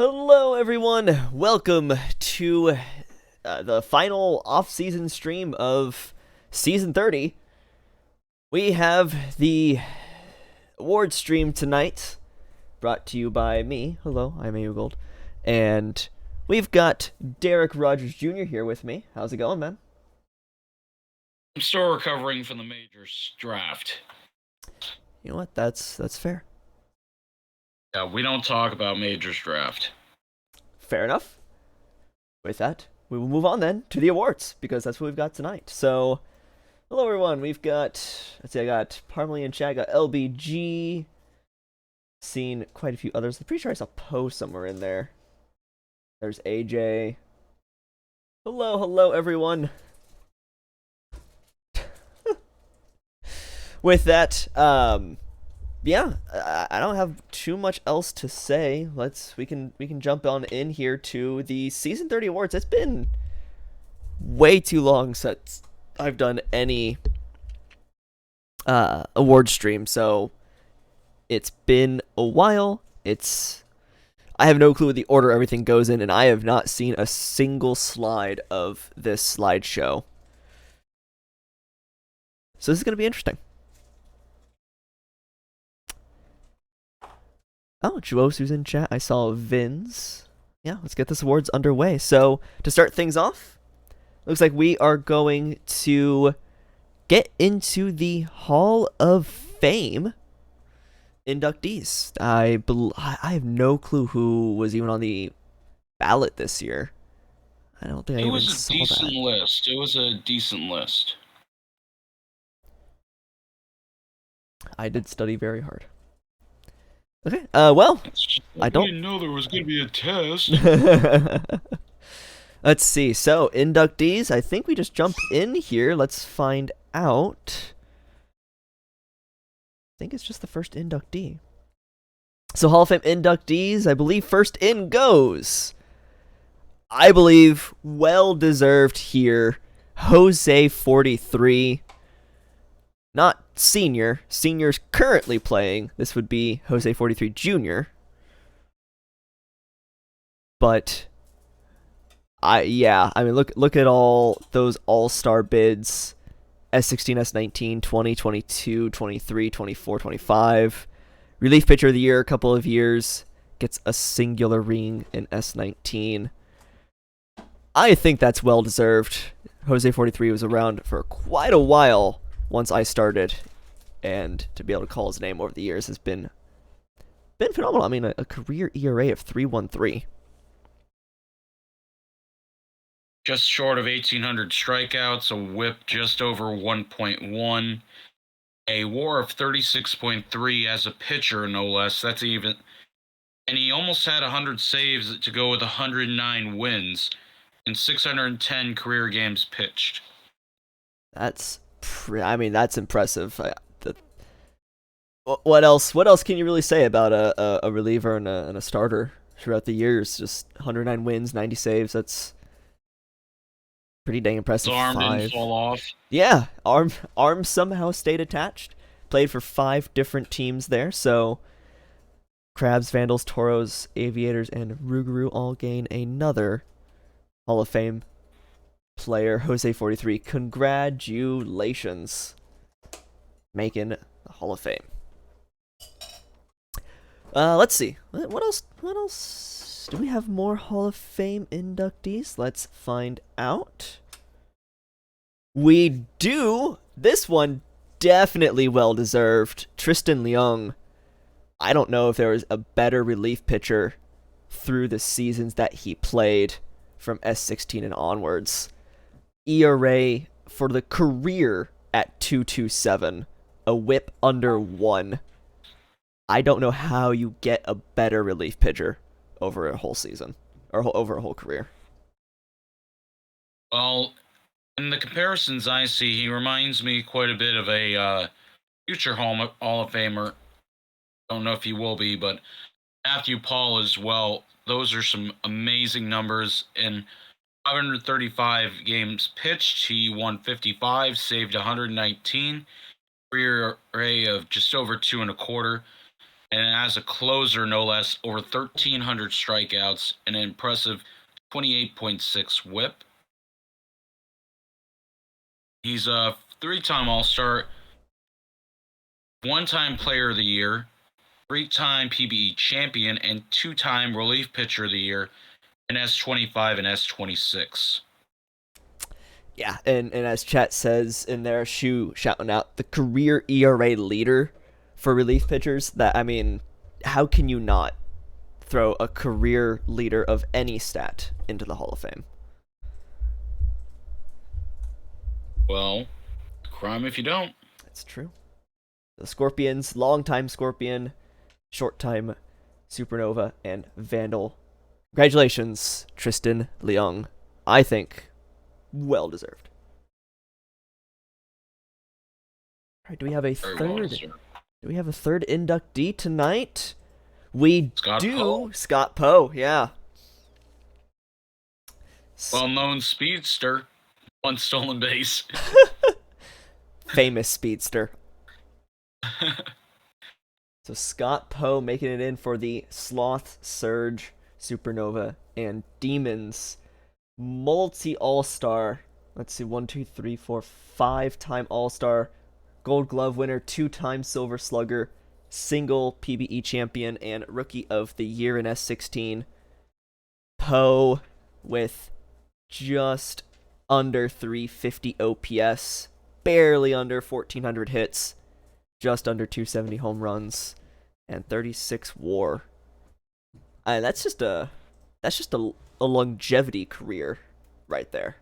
Hello, everyone. Welcome to the final off-season stream of Season 30. We have the award stream tonight, brought to you by me. Hello, I'm Gold. And we've got Derek Rogers Jr. here with me. How's it going, man? I'm still recovering from the Majors draft. You know what? That's fair. Yeah, we don't talk about Majors draft. Fair enough. With that, we will move on then to the awards, because that's what we've got tonight. So, hello everyone, we've got, let's see, I got Parmalee and Chad, got LBG, seen quite a few others. I'm pretty sure I saw Poe somewhere in there. There's AJ. Hello everyone. With that, yeah, I don't have too much else to say. We can jump on in here to the Season 30 awards. It's been way too long since I've done any award stream, so it's been a while. I have no clue what the order everything goes in, and I have not seen a single slide of this slideshow. So this is going to be interesting. Oh, Juosu's in chat. I saw Vin's. Yeah, let's get this awards underway. So, to start things off, looks like we are going to get into the Hall of Fame inductees. I have no clue who was even on the ballot this year. I don't think I even saw that. It was a decent list. It was a decent list. I did study very hard. Okay, well, I didn't know there was going to be a test. Let's see. So, inductees, I think we just jump in here. Let's find out. I think it's just the first inductee. So, Hall of Fame inductees, I believe first in goes, I believe, well-deserved here, Jose 43. Not senior. Senior's currently playing. This would be Jose 43 Jr. But I mean look at all those all-star bids. S16, S19, 20, 22, 23, 24, 25. Relief pitcher of the year a couple of years. Gets a singular ring in S19. I think that's well deserved. Jose 43 was around for quite a while once I started, and to be able to call his name over the years has been phenomenal. I mean, a career ERA of 3.13. Just short of 1,800 strikeouts, a whip just over 1.1, a WAR of 36.3 as a pitcher, no less. That's even. And he almost had 100 saves to go with 109 wins and 610 career games pitched. That's impressive. What else can you really say about a reliever and a starter throughout the years? Just 109 wins, 90 saves. That's pretty dang impressive. His arm didn't fall off. Yeah, arm somehow stayed attached. Played for 5 different teams there, so Crabs, Vandals, Toros, Aviators, and Rougarou all gain another Hall of Fame player. Jose 43, congratulations, making the Hall of Fame. Let's see. What else? Do we have more Hall of Fame inductees? Let's find out. We do. This one definitely well deserved. Tristan Leung. I don't know if there was a better relief pitcher through the seasons that he played from S16 and onwards. ERA for the career at 2.27, a whip under 1. I don't know how you get a better relief pitcher over a whole season or over a whole career. Well, in the comparisons I see, he reminds me quite a bit of a future Hall of Famer. Don't know if he will be, but Matthew Paul as well. Those are some amazing numbers. In 535 games pitched, he won 55, saved 119, career ERA of just over 2.25. and as a closer, no less, over 1,300 strikeouts, and an impressive 28.6 WHIP. He's a three-time All-Star, one-time Player of the Year, three-time PBE champion, and two-time Relief Pitcher of the Year in S25 and S26. Yeah, and as chat says in there, Shu shouting out the career ERA leader for relief pitchers. That, I mean, how can you not throw a career leader of any stat into the Hall of Fame? Well, crime if you don't. That's true. The Scorpions, longtime Scorpion, short-time Supernova, and Vandal. Congratulations, Tristan Leung. I think well deserved. All right, do we have a third? Do we have a third inductee tonight? We do. Poe. Scott Poe, yeah. Well-known speedster, one stolen base. Famous speedster. So Scott Poe making it in for the Sloth, Surge, Supernova, and Demons multi-all-star. Let's see, 1, 2, 3, 4, 5-time all-star, Gold Glove winner, 2-time Silver Slugger, single PBE champion, and Rookie of the Year in S16. Poe with just under 350 OPS, barely under 1,400 hits, just under 270 home runs, and 36 WAR. That's just a longevity career right there.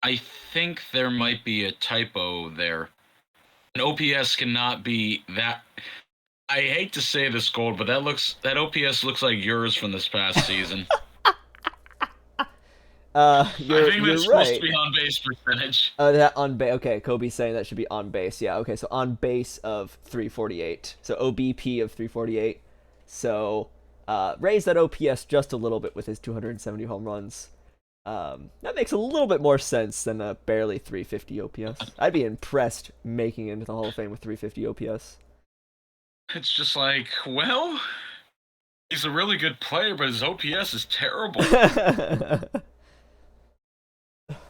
I think there might be a typo there. An OPS cannot be that. I hate to say this, Gold, but that OPS looks like yours from this past season. I think you're that's right. supposed to be on base percentage. That on base. Okay, Kobe's saying that should be on base. Yeah. Okay, so on base of 348. So OBP of 348. So raise that OPS just a little bit with his 270 home runs. That makes a little bit more sense than a barely 350 OPS. I'd be impressed making it into the Hall of Fame with 350 OPS. It's just like, well, he's a really good player, but his OPS is terrible.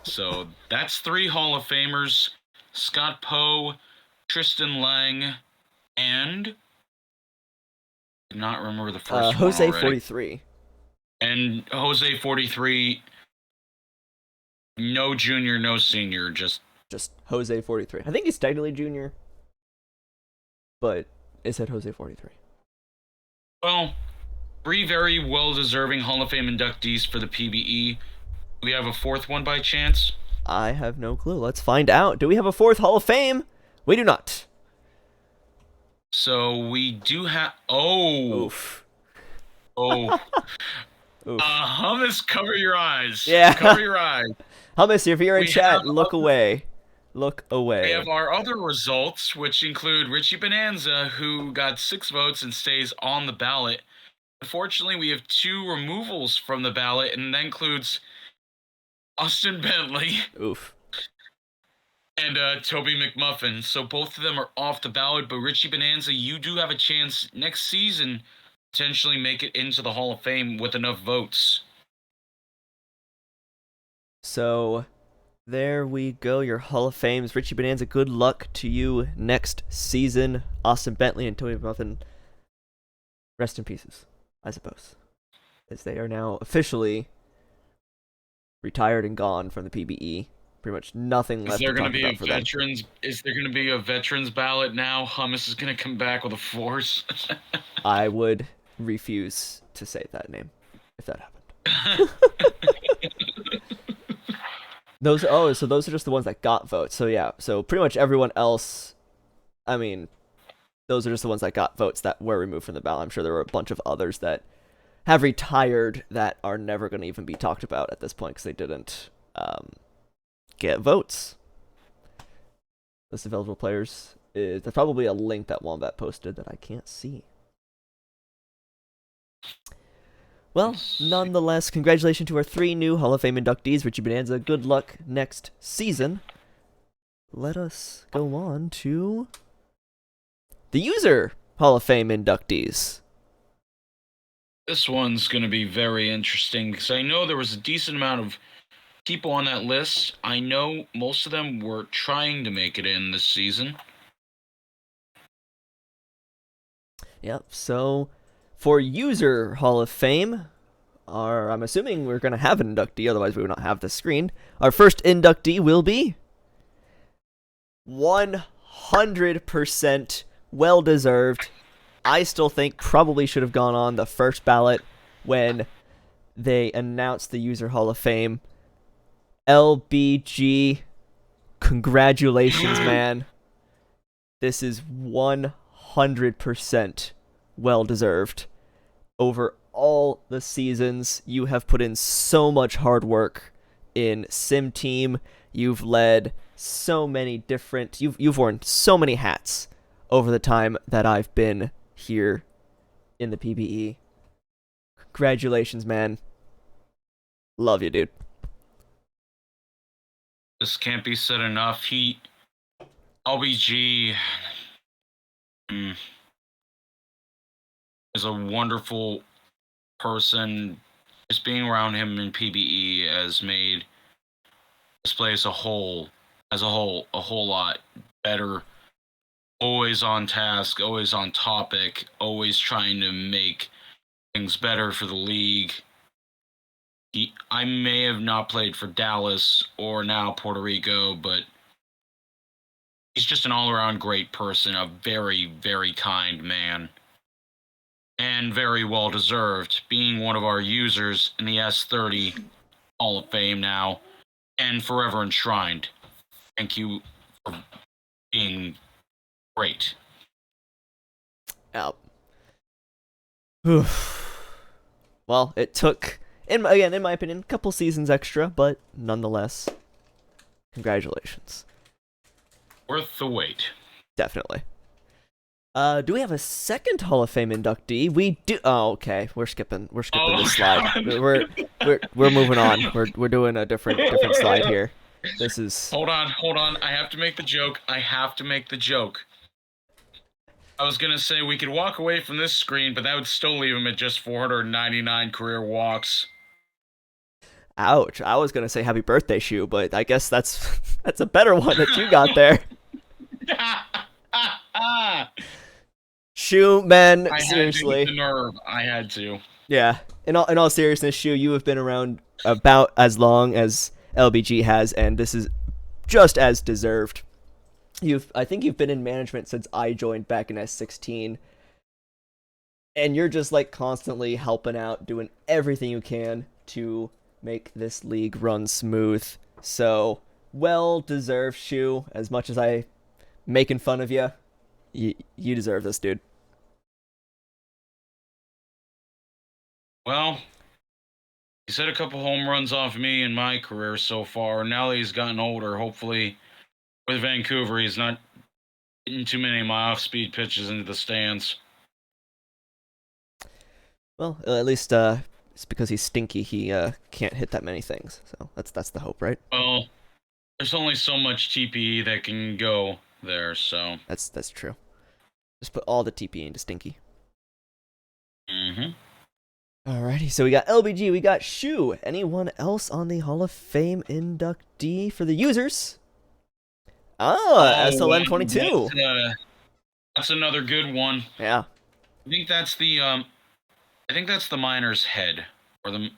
So that's 3 Hall of Famers: Scott Poe, Tristan Leung, and I did not remember the first one. Jose already. 43. And Jose 43. No junior, no senior, just Jose 43. I think he's technically junior, but it said Jose 43. Well, 3 very well-deserving Hall of Fame inductees for the PBE. Do we have a 4th one by chance? I have no clue. Let's find out. Do we have a 4th Hall of Fame? We do not. So we do have. Oh. Oof. Oh. Oof. Hummus, cover your eyes. Yeah. Cover your eyes. Hummus, if you're in chat, look away. Look away. We have our other results, which include Richie Bonanza, who got 6 votes and stays on the ballot. Unfortunately, we have 2 removals from the ballot, and that includes Austin Bentley. Oof. And Toby McMuffin. So both of them are off the ballot, but Richie Bonanza, you do have a chance next season potentially make it into the Hall of Fame with enough votes. So, there we go. Your Hall of Fames. Richie Bonanza, good luck to you next season. Austin Bentley and Toby McMuffin, rest in pieces, I suppose, as they are now officially retired and gone from the PBE. Pretty much nothing left to talk about for them. Is there going to be a veterans ballot now? Hummus is going to come back with a force. I would refuse to say that name if that happened. So those are just the ones that got votes. So yeah, so pretty much everyone else, I mean, those are just the ones that got votes that were removed from the ballot. I'm sure there were a bunch of others that have retired that are never going to even be talked about at this point because they didn't get votes. List of eligible players is there's probably a link that Wombat posted that I can't see. Well, nonetheless, congratulations to our 3 new Hall of Fame inductees. Richie Bonanza, good luck next season. Let us go on to the user Hall of Fame inductees. This one's going to be very interesting because I know there was a decent amount of people on that list. I know most of them were trying to make it in this season. Yep. So for user Hall of Fame, I'm assuming we're going to have an inductee, otherwise we would not have the screen. Our first inductee will be 100% well deserved. I still think probably should have gone on the first ballot when they announced the user Hall of Fame. LBG, congratulations, man. This is 100% well deserved. Over all the seasons, you have put in so much hard work in Sim Team. You've led so many different. You've worn so many hats over the time that I've been here in the PBE. Congratulations, man. Love you, dude. This can't be said enough. LBG is a wonderful person. Just being around him in PBE has made this place as a whole a whole lot better. Always on task, always on topic, always trying to make things better for the league. I may have not played for Dallas or now Puerto Rico, but he's just an all-around great person, a very, very kind man, and very well-deserved, being one of our users in the S30 Hall of Fame now, and forever enshrined. Thank you for being great. Out. Well, it took, in my opinion, a couple seasons extra, but nonetheless, congratulations. Worth the wait. Definitely. Do we have a second Hall of Fame inductee? We do. Oh, okay. We're skipping this slide. We're moving on. We're doing a different slide here. This is. Hold on. I have to make the joke. I was gonna say we could walk away from this screen, but that would still leave him at just 499 career walks. Ouch! I was gonna say happy birthday, Shu, but I guess that's a better one that you got there. Shu, man, seriously. The nerve. I had to. Yeah. In all seriousness, Shu, you have been around about as long as LBG has, and this is just as deserved. I think you've been in management since I joined back in S16, and you're just like constantly helping out, doing everything you can to make this league run smooth. So, well deserved, Shu. As much as I making fun of you, you deserve this, dude. Well, he's hit a couple home runs off me in my career so far. Now that he's gotten older, hopefully with Vancouver, he's not hitting too many of my off-speed pitches into the stands. Well, at least it's because he's stinky. He can't hit that many things. So that's the hope, right? Well, there's only so much TPE that can go there, so that's true. Just put all the TPE into stinky. Mm-hmm. Alrighty, so we got LBG, we got Shu. Anyone else on the Hall of Fame inductee for the users? SLM 22. That's another good one. Yeah. I think that's the miner's head or the.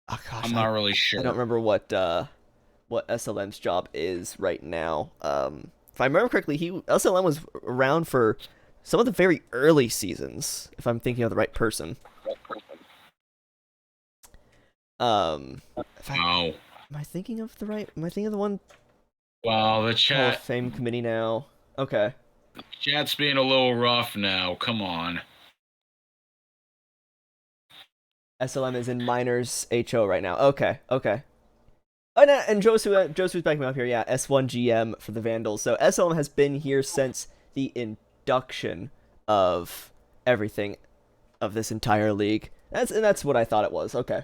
Oh gosh, I'm not really sure. I don't remember what SLM's job is right now. If I remember correctly, SLM was around for some of the very early seasons, if I'm thinking of the right person. Am I thinking of the one? Wow, the chat. Hall of Fame committee now. Okay. Chat's being a little rough now. Come on. SLM is in minors HO right now. Okay. Oh, and Josu's backing me up here. Yeah, S1 GM for the Vandals. So SLM has been here since the induction of everything of this entire league. That's what I thought it was. Okay.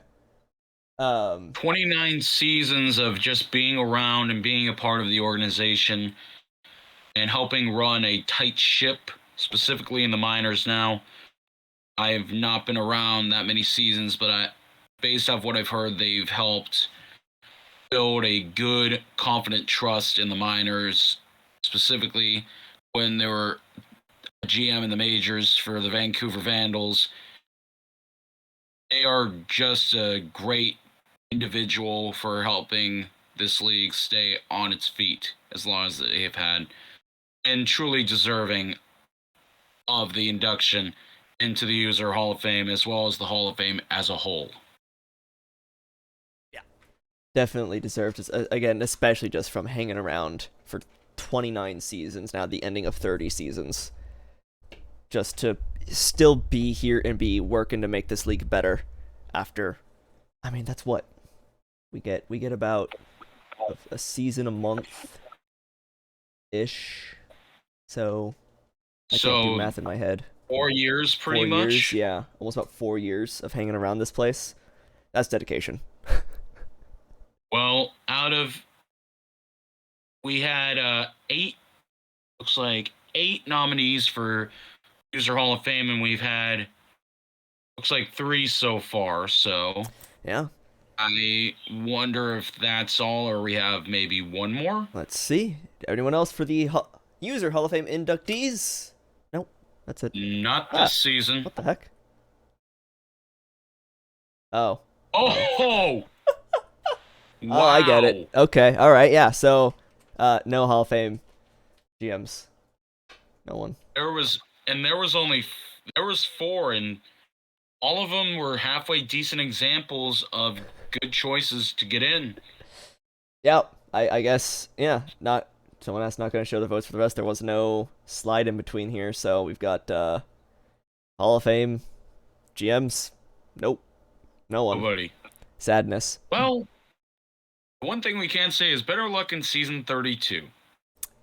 29 seasons of just being around and being a part of the organization and helping run a tight ship, specifically in the minors now. I have not been around that many seasons, but based off what I've heard, they've helped build a good, confident trust in the minors, specifically when they were a GM in the majors for the Vancouver Vandals. They are just a great individual for helping this league stay on its feet as long as they have had, and truly deserving of the induction into the User Hall of Fame as well as the Hall of Fame as a whole. Yeah, definitely deserved. Again, especially just from hanging around for 29 seasons now, the ending of 30 seasons, just to still be here and be working to make this league better. After, I mean, that's what we get. We get about a season a month ish. So I can't do math in my head. 4 years, pretty 4 years, much. yeah, almost about 4 years of hanging around this place. That's dedication. Well, we had looks like 8 nominees for User Hall of Fame, and we've had looks like 3 so far. So Yeah. I wonder if that's all, or we have maybe one more. Let's see. Anyone else for the User Hall of Fame inductees? Nope. That's it. Not this season. What the heck? Oh. Oh! Wow. Oh, I get it. Okay. All right. Yeah. So, no Hall of Fame GMs. No one. There was 4, and all of them were halfway decent examples of good choices to get in. Yeah. I guess. Yeah. Not someone else not going to show the votes for the rest. There was no slide in between here, so we've got Hall of Fame GMs. Nope. No one. Nobody. Sadness. Well, one thing we can say is better luck in season 32.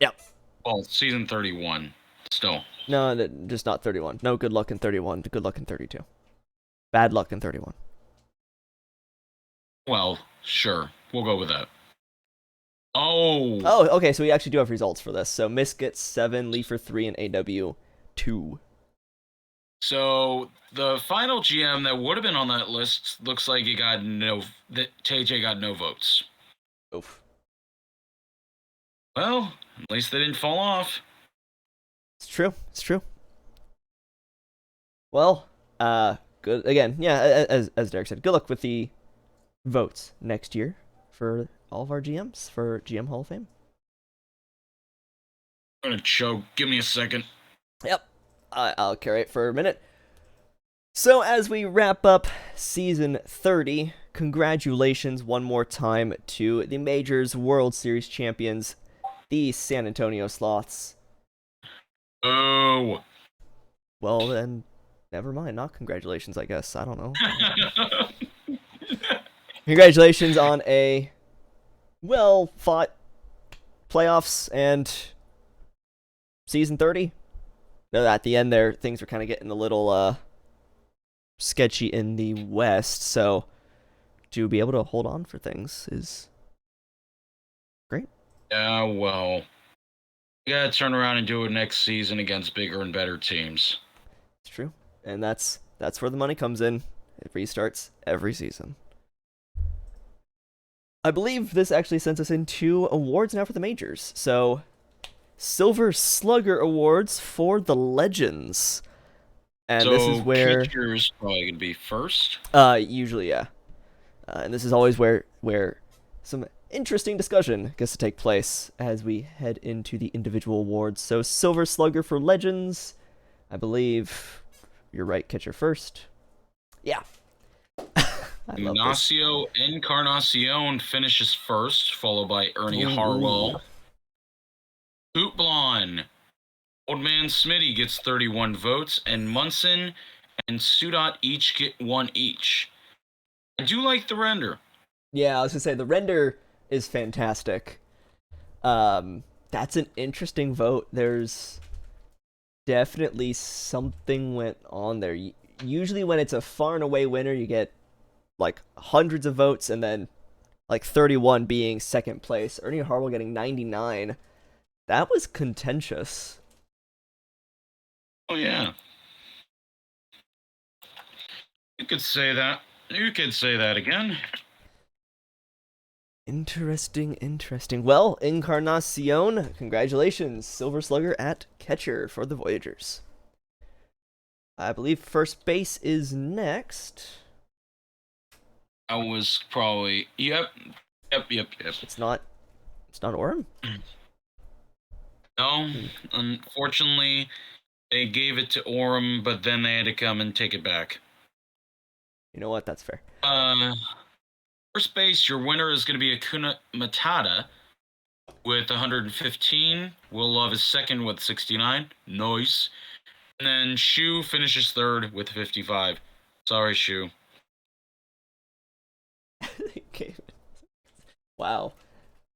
Yep. Well, season 31 still. No, just not 31. No good luck in 31. Good luck in 32. Bad luck in 31. Well, sure. We'll go with that. Oh. Oh, okay, so we actually do have results for this. So Miss gets 7, Leafer 3, and AW 2. So the final GM that would have been on that list looks like that TJ got no votes. Oof. Well, at least they didn't fall off. It's true. It's true. Well, good again. Yeah, as Derek said, good luck with the votes next year for all of our GMs for GM Hall of Fame. I'm gonna choke. Give me a second. Yep. I'll carry it for a minute. So as we wrap up season 30, congratulations one more time to the Majors World Series champions, the San Antonio Sloths. Oh. Well, then, never mind. Not congratulations, I guess. I don't know. Congratulations on a well-fought playoffs and season 30. At the end there, things were kind of getting a little sketchy in the West, so to be able to hold on for things is great. Yeah, well, you gotta turn around and do it next season against bigger and better teams. It's true, and that's where the money comes in. It restarts every season. I believe this actually sends us into awards now for the majors. So, Silver Slugger Awards for the Legends. And so this is where Pitcher's probably gonna be first. Usually, yeah. And this is always where some interesting discussion gets to take place as we head into the individual awards. So, Silver Slugger for Legends. I believe you're right, catcher first. Yeah. Ignacio Encarnacion finishes first, followed by Ernie Harwell. Hoopblon. Old Man Smitty gets 31 votes, and Munson and Sudot each get 1 each. I do like the render. Yeah, I was gonna say the render is fantastic. That's an interesting vote. There's definitely something went on there. Usually when it's a far and away winner, you get like hundreds of votes and then like 31 being second place. Ernie Harwell getting 99. That was contentious. Oh yeah, you could say that. You could say that again. Interesting, interesting. Well, Encarnacion, congratulations. Silver Slugger at catcher for the Voyagers. I believe first base is next. I was probably yep. It's not Orem? No, unfortunately, they gave it to Orem, but then they had to come and take it back. You know what? That's fair. First base, your winner is going to be Akuna Matata with 115. Will Love is second with 69. Nice. And then Shu finishes third with 55. Sorry, Shu. Okay. Wow.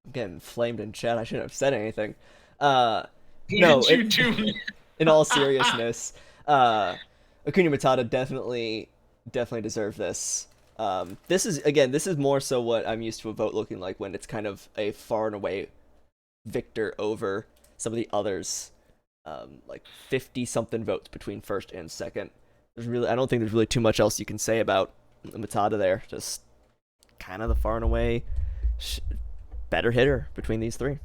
I'm getting flamed in chat. I shouldn't have said anything. No, What did you do? in all seriousness, Acuna Matata definitely deserved this. This is more so what I'm used to a vote looking like when it's kind of a far and away victor over some of the others. Like 50 something votes between first and second. I don't think there's really too much else you can say about Matata there. Just kind of the far and away better hitter between these three.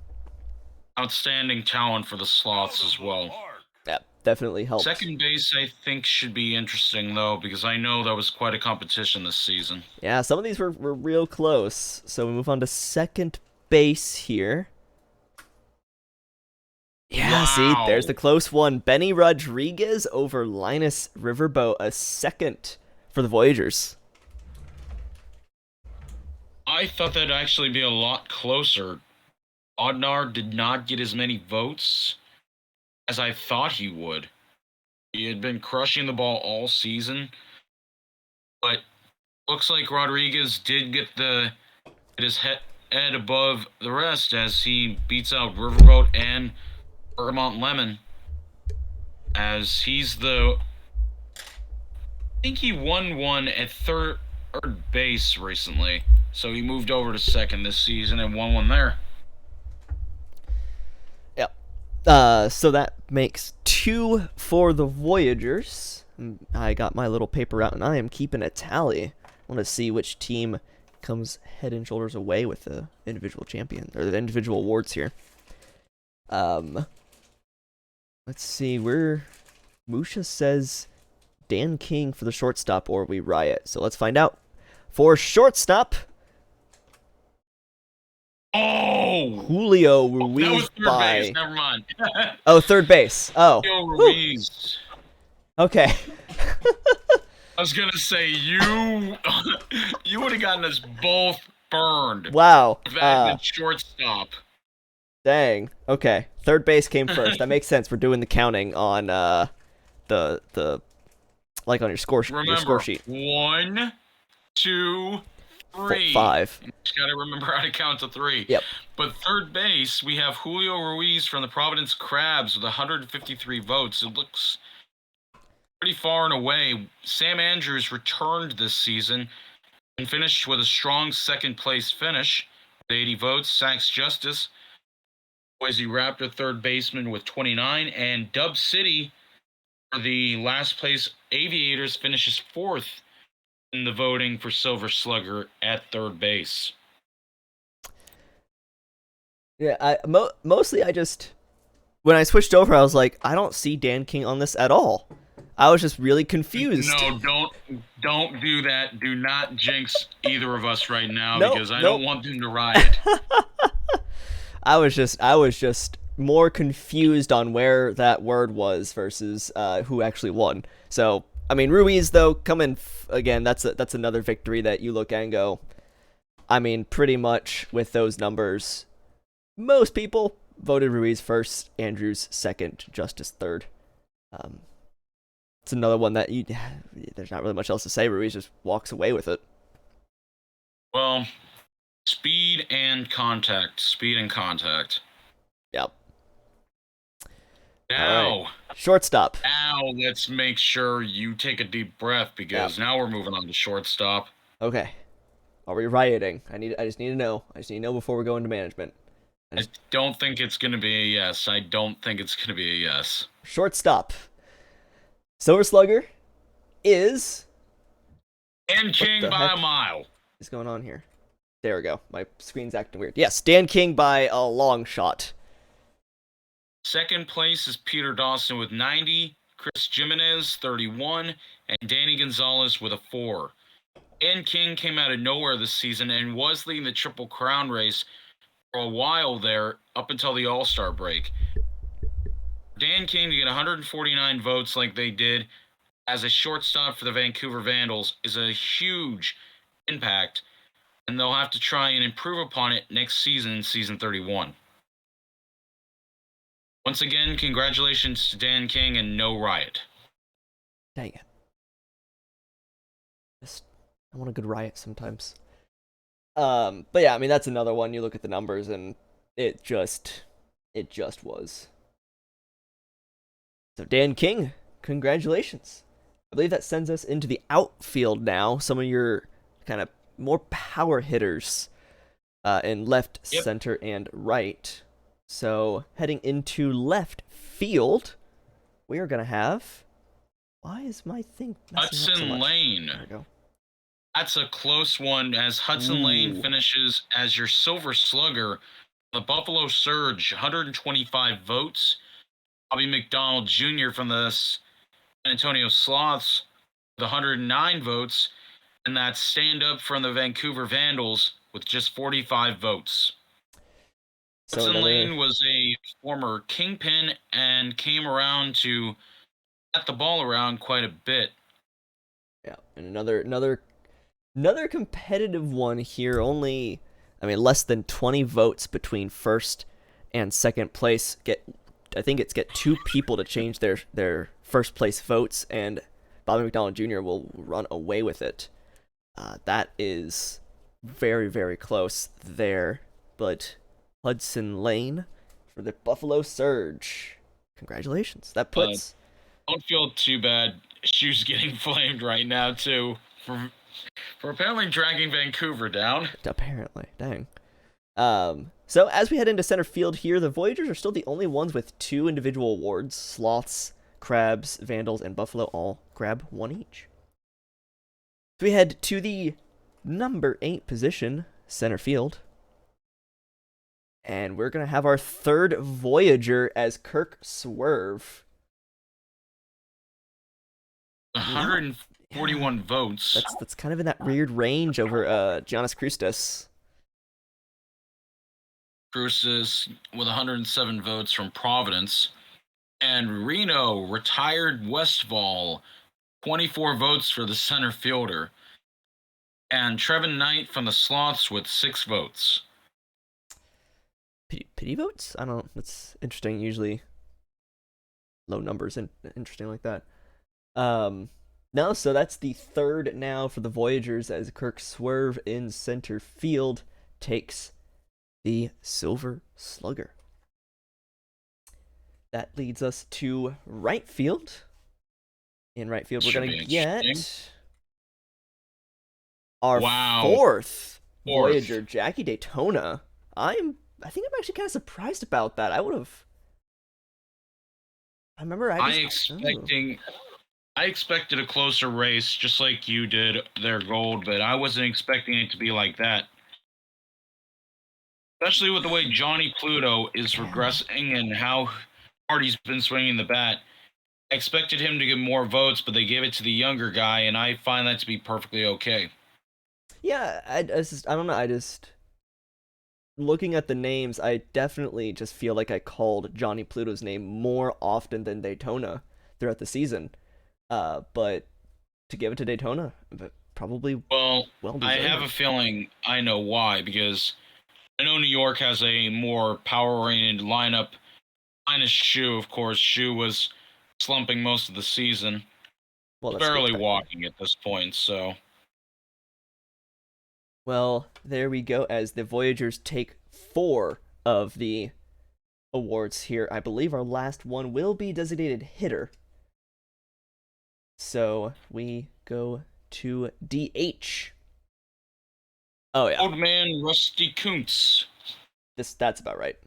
Outstanding talent for the Sloths as well. Yeah, definitely helps. Second base, I think, should be interesting, though, because I know that was quite a competition this season. Yeah, some of these were real close. So we move on to second base here. Yeah, wow. See, there's the close one. Benny Rodriguez over Linus Riverboat, a second for the Voyagers. I thought that'd actually be a lot closer. Odnar did not get as many votes as I thought he would. He had been crushing the ball all season, but looks like Rodriguez did get his head above the rest as he beats out Riverboat and Bergamot Lemon. As he's I think he won one at third base recently, so he moved over to second this season and won one there. So that makes 2 for the Voyagers. I got my little paper out and I am keeping a tally. I want to see which team comes head and shoulders away with the individual champion or the individual awards here. Let's see. Musha says Dan King for the shortstop or we riot. So let's find out. For shortstop, Julio Ruiz. That was third base. Never mind. Third base. Julio Ruiz. Okay. I was gonna say you would have gotten us both burned. Wow. That shortstop. Dang. Okay. Third base came first. That makes sense. We're doing the counting on the like on your score sheet. 1, 2, 3. 5. You just gotta remember how to count to 3. Yep. But third base, we have Julio Ruiz from the Providence Crabs with 153 votes. It looks pretty far and away. Sam Andrews returned this season and finished with a strong second place finish with 80 votes. Sax Justice, Boise Raptor third baseman with 29, and Dub City for the last place Aviators finishes fourth in the voting for Silver Slugger at third base. Yeah, mostly I just when I switched over, I was like, I don't see Dan King on this at all. I was just really confused. No, don't do that. Do not jinx either of us right now because I don't want them to riot. I was just more confused on where that word was versus who actually won. So I mean, Ruiz though coming again. That's another victory that you look at and go. I mean, pretty much with those numbers, most people voted Ruiz first, Andrews second, Justice third. It's another one that there's not really much else to say. Ruiz just walks away with it. Well, speed and contact. Yep. Now, right. Shortstop. Now let's make sure you take a deep breath because now we're moving on to shortstop. Okay. Are we rioting? I just need to know. I just need to know before we go into management. I don't think it's going to be a yes. I don't think it's going to be a yes. Shortstop. Silver Slugger is. And What King the by a heck mile. is going on here? There we go. My screen's acting weird. Yes, Dan King by a long shot. Second place is Peter Dawson with 90, Chris Jimenez 31, and Danny Gonzalez with a 4. Dan King came out of nowhere this season and was leading the Triple Crown race for a while there up until the All-Star break. Dan King to get 149 votes like they did as a shortstop for the Vancouver Vandals is a huge impact, and they'll have to try and improve upon it next season, season 31. Once again, congratulations to Dan King and no riot. Dang it. I want a good riot sometimes. But yeah, I mean that's another one. You look at the numbers and it just was. So Dan King, congratulations. I believe that sends us into the outfield now. Some of your kind of more power hitters in left, center, and right. So heading into left field, we are gonna have. Why is my thing messing up so much? Lane. There we go. That's a close one as Hudson Lane finishes as your Silver Slugger. The Buffalo Surge, 125 votes. Bobby McDonald Jr. from the San Antonio Sloths with 109 votes. And that's Stand Up from the Vancouver Vandals with just 45 votes. Hudson Lane was a former kingpin and came around to get the ball around quite a bit. Yeah, and another competitive one here. Only, I mean, less than 20 votes between first and second place. I think it's get 2 people to change their first place votes, and Bobby McDonald Jr. will run away with it. That is very, very close there. But Hudson Lane for the Buffalo Surge. Congratulations. That puts. Don't feel too bad. Shoe's getting flamed right now too for apparently dragging Vancouver down. Apparently, dang. So as we head into center field here, the Voyagers are still the only ones with 2 individual awards. Sloths, Crabs, Vandals, and Buffalo all grab 1 each. So we head to the number 8 position, center field. And we're going to have our third Voyager as Kirk Swerve. 141 votes. That's kind of in that weird range over Giannis Krustis. Krustis with 107 votes from Providence. And Reno, retired Westfall, 24 votes for the center fielder. And Trevin Knight from the Sloths with 6 votes. Pity votes? I don't know. That's interesting. Usually low numbers and interesting like that. No, so that's the third now for the Voyagers as Kirk Swerve in center field takes the Silver Slugger. That leads us to right field. In right field, we're going to get our fourth Voyager, Jackie Daytona. I think I'm actually kind of surprised about that. I I expected a closer race, just like you did their gold, but I wasn't expecting it to be like that. Especially with the way Johnny Pluto is regressing and how hard he's been swinging the bat. I expected him to get more votes, but they gave it to the younger guy, and I find that to be perfectly okay. Yeah, I don't know. Looking at the names, I definitely just feel like I called Johnny Pluto's name more often than Daytona throughout the season. But to give it to Daytona, probably well deserved. I have a feeling I know why, because I know New York has a more power-oriented lineup. Minus Shu, of course. Shu was slumping most of the season. Well, barely walking at this point, so. Well, there we go, as the Voyagers take 4 of the awards here. I believe our last one will be designated hitter. So we go to DH. Oh, yeah. Old man Rusty Kuntz. That's about right.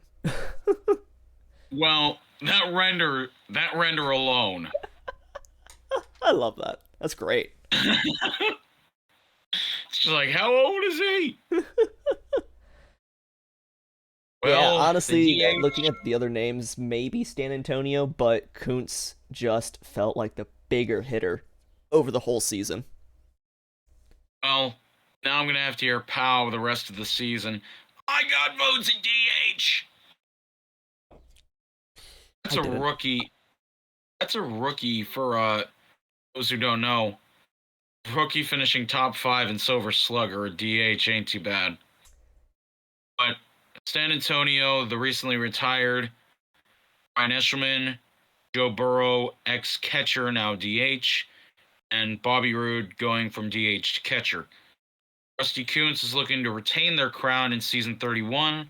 Well, that render alone. I love that. That's great. It's just like, how old is he? Yeah, Well, the honestly, DH. looking at the other names, maybe Stan Antonio, but Kuntz just felt like the bigger hitter over the whole season. Well, now I'm gonna have to hear Pow the rest of the season. I got votes at DH. That's I a didn't. rookie. That's a rookie for those who don't know. Rookie finishing top 5 in Silver Slugger. DH ain't too bad. But San Antonio, the recently retired Brian Eshelman, Joe Burrow, ex catcher, now DH, and Bobby Roode going from DH to catcher. Rusty Kuntz is looking to retain their crown in season 31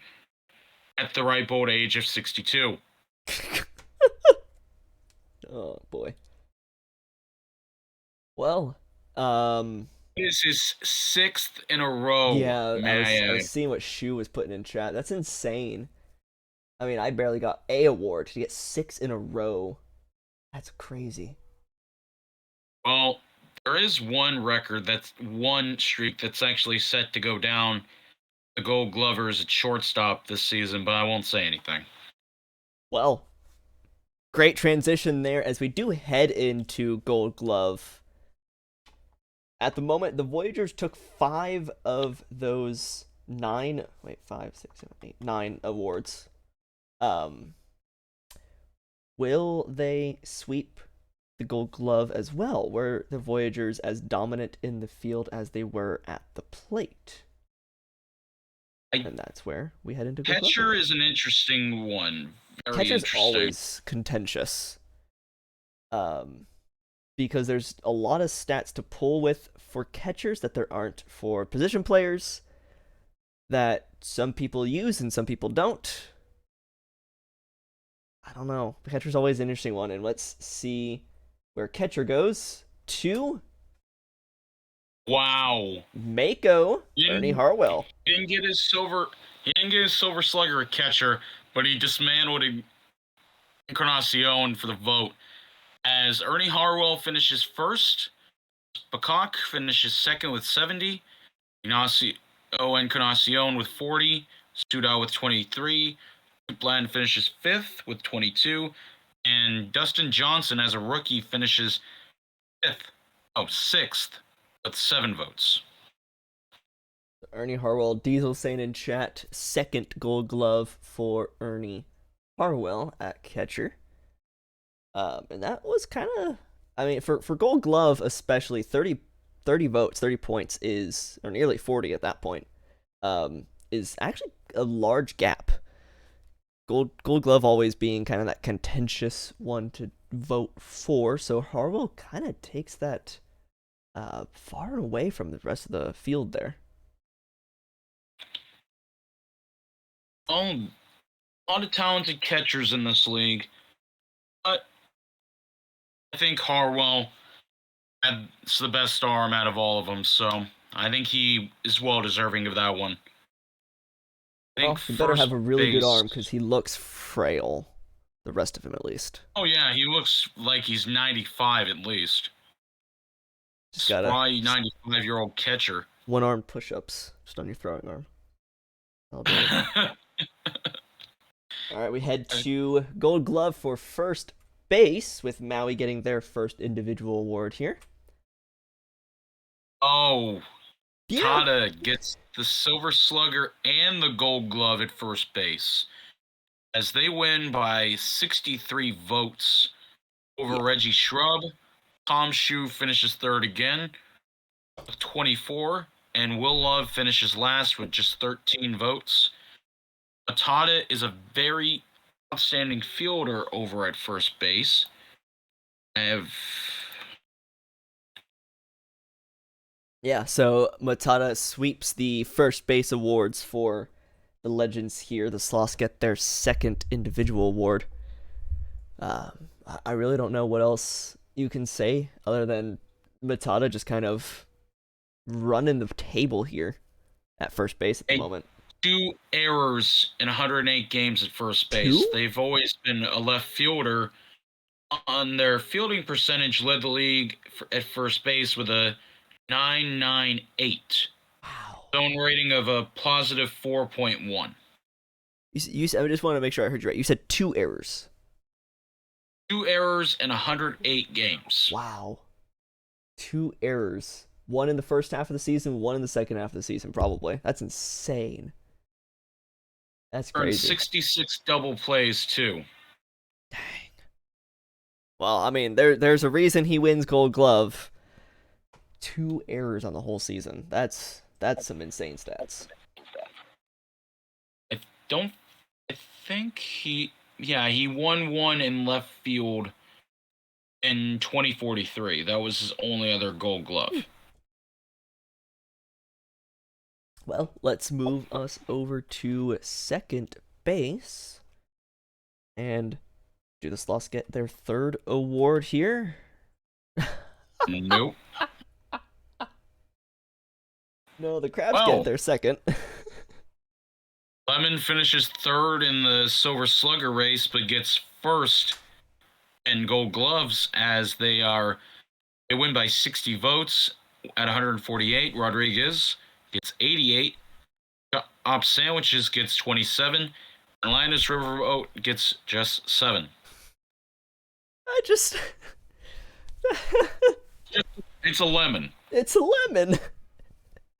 at the ripe old age of 62. Oh boy. Well, um, This is sixth in a row, yeah, I may was I I was add. seeing what Shu was putting in chat. That's insane. I mean, I barely got a award to get six in a row. That's crazy. Well, there is one streak that's actually set to go down. The Gold Glovers at shortstop this season, but I won't say anything. Well, great transition there as we do head into Gold Glove. At the moment, the Voyagers took five of those nine. Wait, five, six, seven, eight, nine awards. Um, will they sweep the Gold Glove as well? Were the Voyagers as dominant in the field as they were at the plate? I, And that's where we head into Gold Glove. Catcher is an interesting one. Very Catcher's interesting. always contentious. Because there's a lot of stats to pull with for catchers that there aren't for position players that some people use and some people don't. I don't know. Catcher's always an interesting one, and let's see where catcher goes to Wow. Mako Ernie Didn't, Harwell. didn't get his silver. He didn't get his silver slugger at catcher, but he dismantled Encarnacion for the vote. As Ernie Harwell finishes first, Bacock finishes second with 70, Ignacio Encarnacion with 40, Studau with 23, Bland finishes fifth with 22, and Dustin Johnson as a rookie finishes sixth with 7 votes. Ernie Harwell, Diesel saying in chat, second Gold Glove for Ernie Harwell at catcher. And that was kind of, I mean, for Gold Glove especially, 30 votes, 30 points is, or nearly 40 at that point, is actually a large gap. Gold Glove always being kind of that contentious one to vote for, so Harwell kind of takes that far away from the rest of the field there. A lot of talented catchers in this league, but I think Harwell has the best arm out of all of them, so I think he is well deserving of that one. I think Well, he better have first a really good base. arm because he looks frail. The rest of him, at least. Oh yeah, he looks like he's 95 at least. Just gotta Spry 95-year-old catcher. one arm push ups just on your throwing arm. I'll do it. All right, we head to Gold Glove for first base with Maui getting their first individual award here. Oh, Yeah. Tada gets the Silver Slugger and the Gold Glove at first base as they win by 63 votes over Reggie Shrub. Tom Shue finishes third again with 24, and Will Love finishes last with just 13 votes. Tada is a very outstanding fielder over at first base. Yeah, so Matata sweeps the first base awards for the Legends here. The Sloths get their second individual award. I really don't know what else you can say other than Matata just kind of running the table here at first base at the moment. 2 errors in 108 games at first base. Two? They've always been a left fielder. On their fielding percentage, led the league at first base with a 998. Wow. Zone rating of a positive 4.1. I just want to make sure I heard you right. You said 2 errors. 2 errors in 108 games. Wow. 2 errors. One in the first half of the season, one in the second half of the season, probably. That's insane. That's Earned crazy. 66 double plays, too. Dang. Well, I mean, there's a reason he wins Gold Glove. 2 errors on the whole season. That's some insane stats. I don't. I think he won one in left field in 2043. That was his only other Gold Glove. Well, let's move us over to second base. And do the Sloths get their third award here? Nope. No, the Crabs get their second. Lemon finishes third in the Silver Slugger race, but gets first in Gold Gloves as they win by 60 votes at 148. Rodriguez gets 88. Op Sandwiches gets 27. And Linus Riverboat gets just 7. I just. It's a lemon. It's a lemon.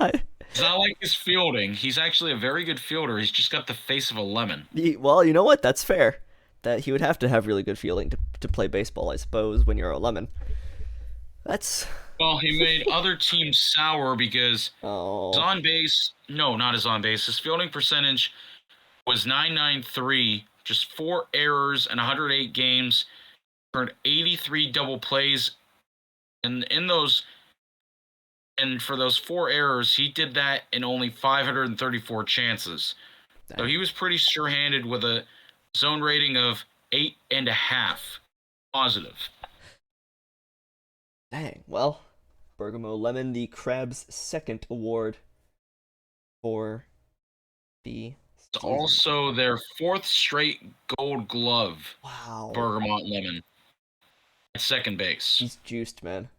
It's not like his fielding. He's actually a very good fielder. He's just got the face of a lemon. Well, you know what? That's fair. That he would have to have really good fielding to play baseball, I suppose, when you're a lemon. Well, he made other teams sour because his on base. No, not his on base. His fielding percentage was 993, just 4 errors and 108 games. Earned 83 double plays, and for those 4 errors, he did that in only 534 chances. So he was pretty sure-handed with a zone rating of 8.5 positive. Dang. Well, Bergamo Lemon, the Crabs' second award for the It's also their 4th straight Gold Glove. Wow. Bergamot Lemon at second base. He's juiced, man.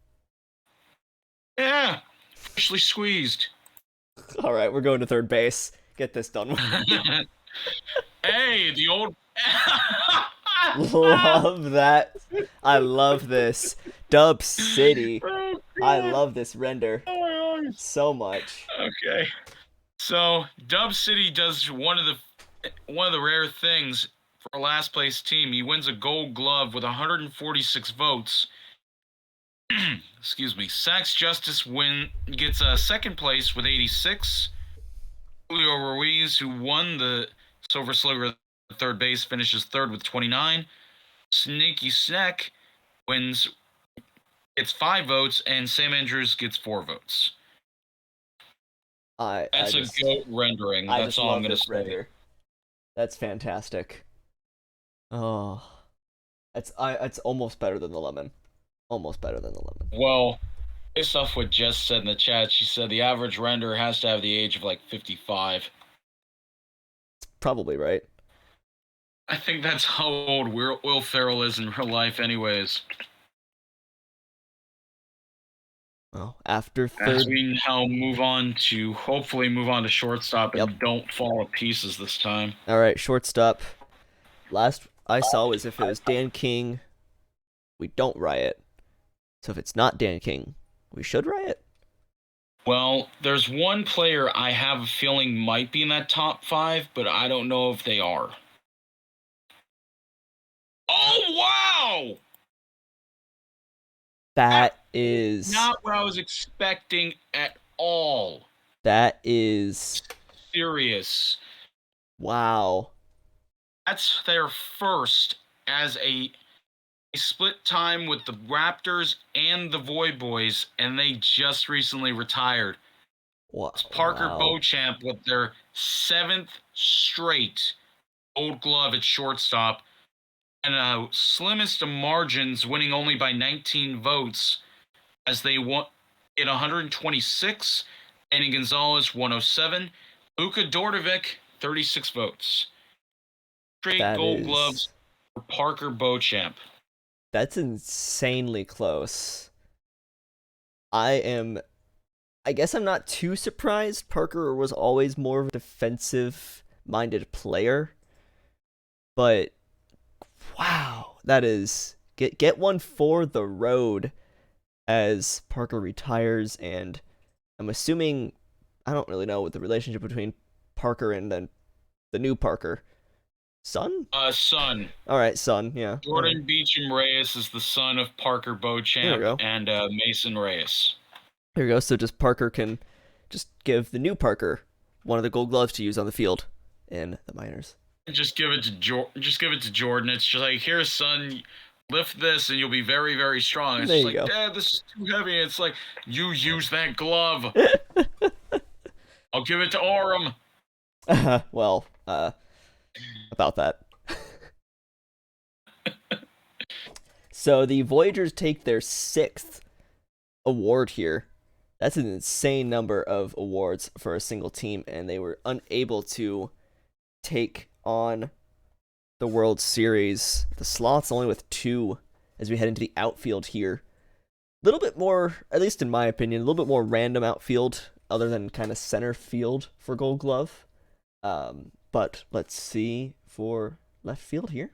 Yeah, freshly squeezed. All right, we're going to third base. Get this done with. Hey, the old. Love that. I love this. Dub City. Oh, I love this render so much. Okay. So Dub City does one of the rare things for a last place team. He wins a Gold Glove with 146 votes. Excuse me. Sax Justice gets second place with 86. Julio Ruiz, who won the Silver Slugger at third base, finishes third with 29. Sneaky Snack gets 5 votes, and Sam Andrews gets 4 votes. That's a goat rendering. That's all I'm going to say. Render. That's fantastic. Oh, it's almost better than the lemon. Almost better than the lemon. Well, based off what Jess said in the chat, she said the average render has to have the age of like 55. Probably right. I think that's how old Will Ferrell is in real life, anyways. Well, after third, as we now hopefully move on to shortstop and don't fall to pieces this time. All right, shortstop. Last I saw was if it was Dan King, we don't riot. So if it's not Dan King, we should riot. Well, there's one player I have a feeling might be in that top 5, but I don't know if they are. Oh, wow! That is not what I was expecting at all. That is serious. Wow. That's their first as a split time with the Raptors and the Void Boys, and they just recently retired. What? Parker Beauchamp with their 7th straight Gold Glove at shortstop, and slimmest of margins, winning only by 19 votes, as they won at 126, Danny Gonzalez 107, Luka Dordovic, 36 votes. Straight That gold gloves is for Parker Beauchamp. that's insanely close. I am I guess I'm not too surprised. Parker was always more of a defensive minded player, but wow, that is get one for the road as Parker retires, and I'm assuming I don't really know what the relationship between Parker and then the new Parker. Son? Son. All right, son. Yeah. All right. Jordan Beecham Reyes is the son of Parker There we Beauchamp go. and Mason Reyes. There we go. So just Parker can just give the new Parker one of the Gold Gloves to use on the field in the minors. Just give it to just give it to Jordan. It's just like, here, son, lift this and you'll be very, very strong. It's There just you like, go. Dad, this is too heavy. It's like, you use that glove. I'll give it to Orem. Well, about that. So the Voyagers take their 6th award here. That's an insane number of awards for a single team, and they were unable to take on the World Series. The Sloths only with 2 as we head into the outfield here. A little bit more, at least in my opinion, a little bit more random outfield other than kind of center field for Gold Glove. But let's see for left field here.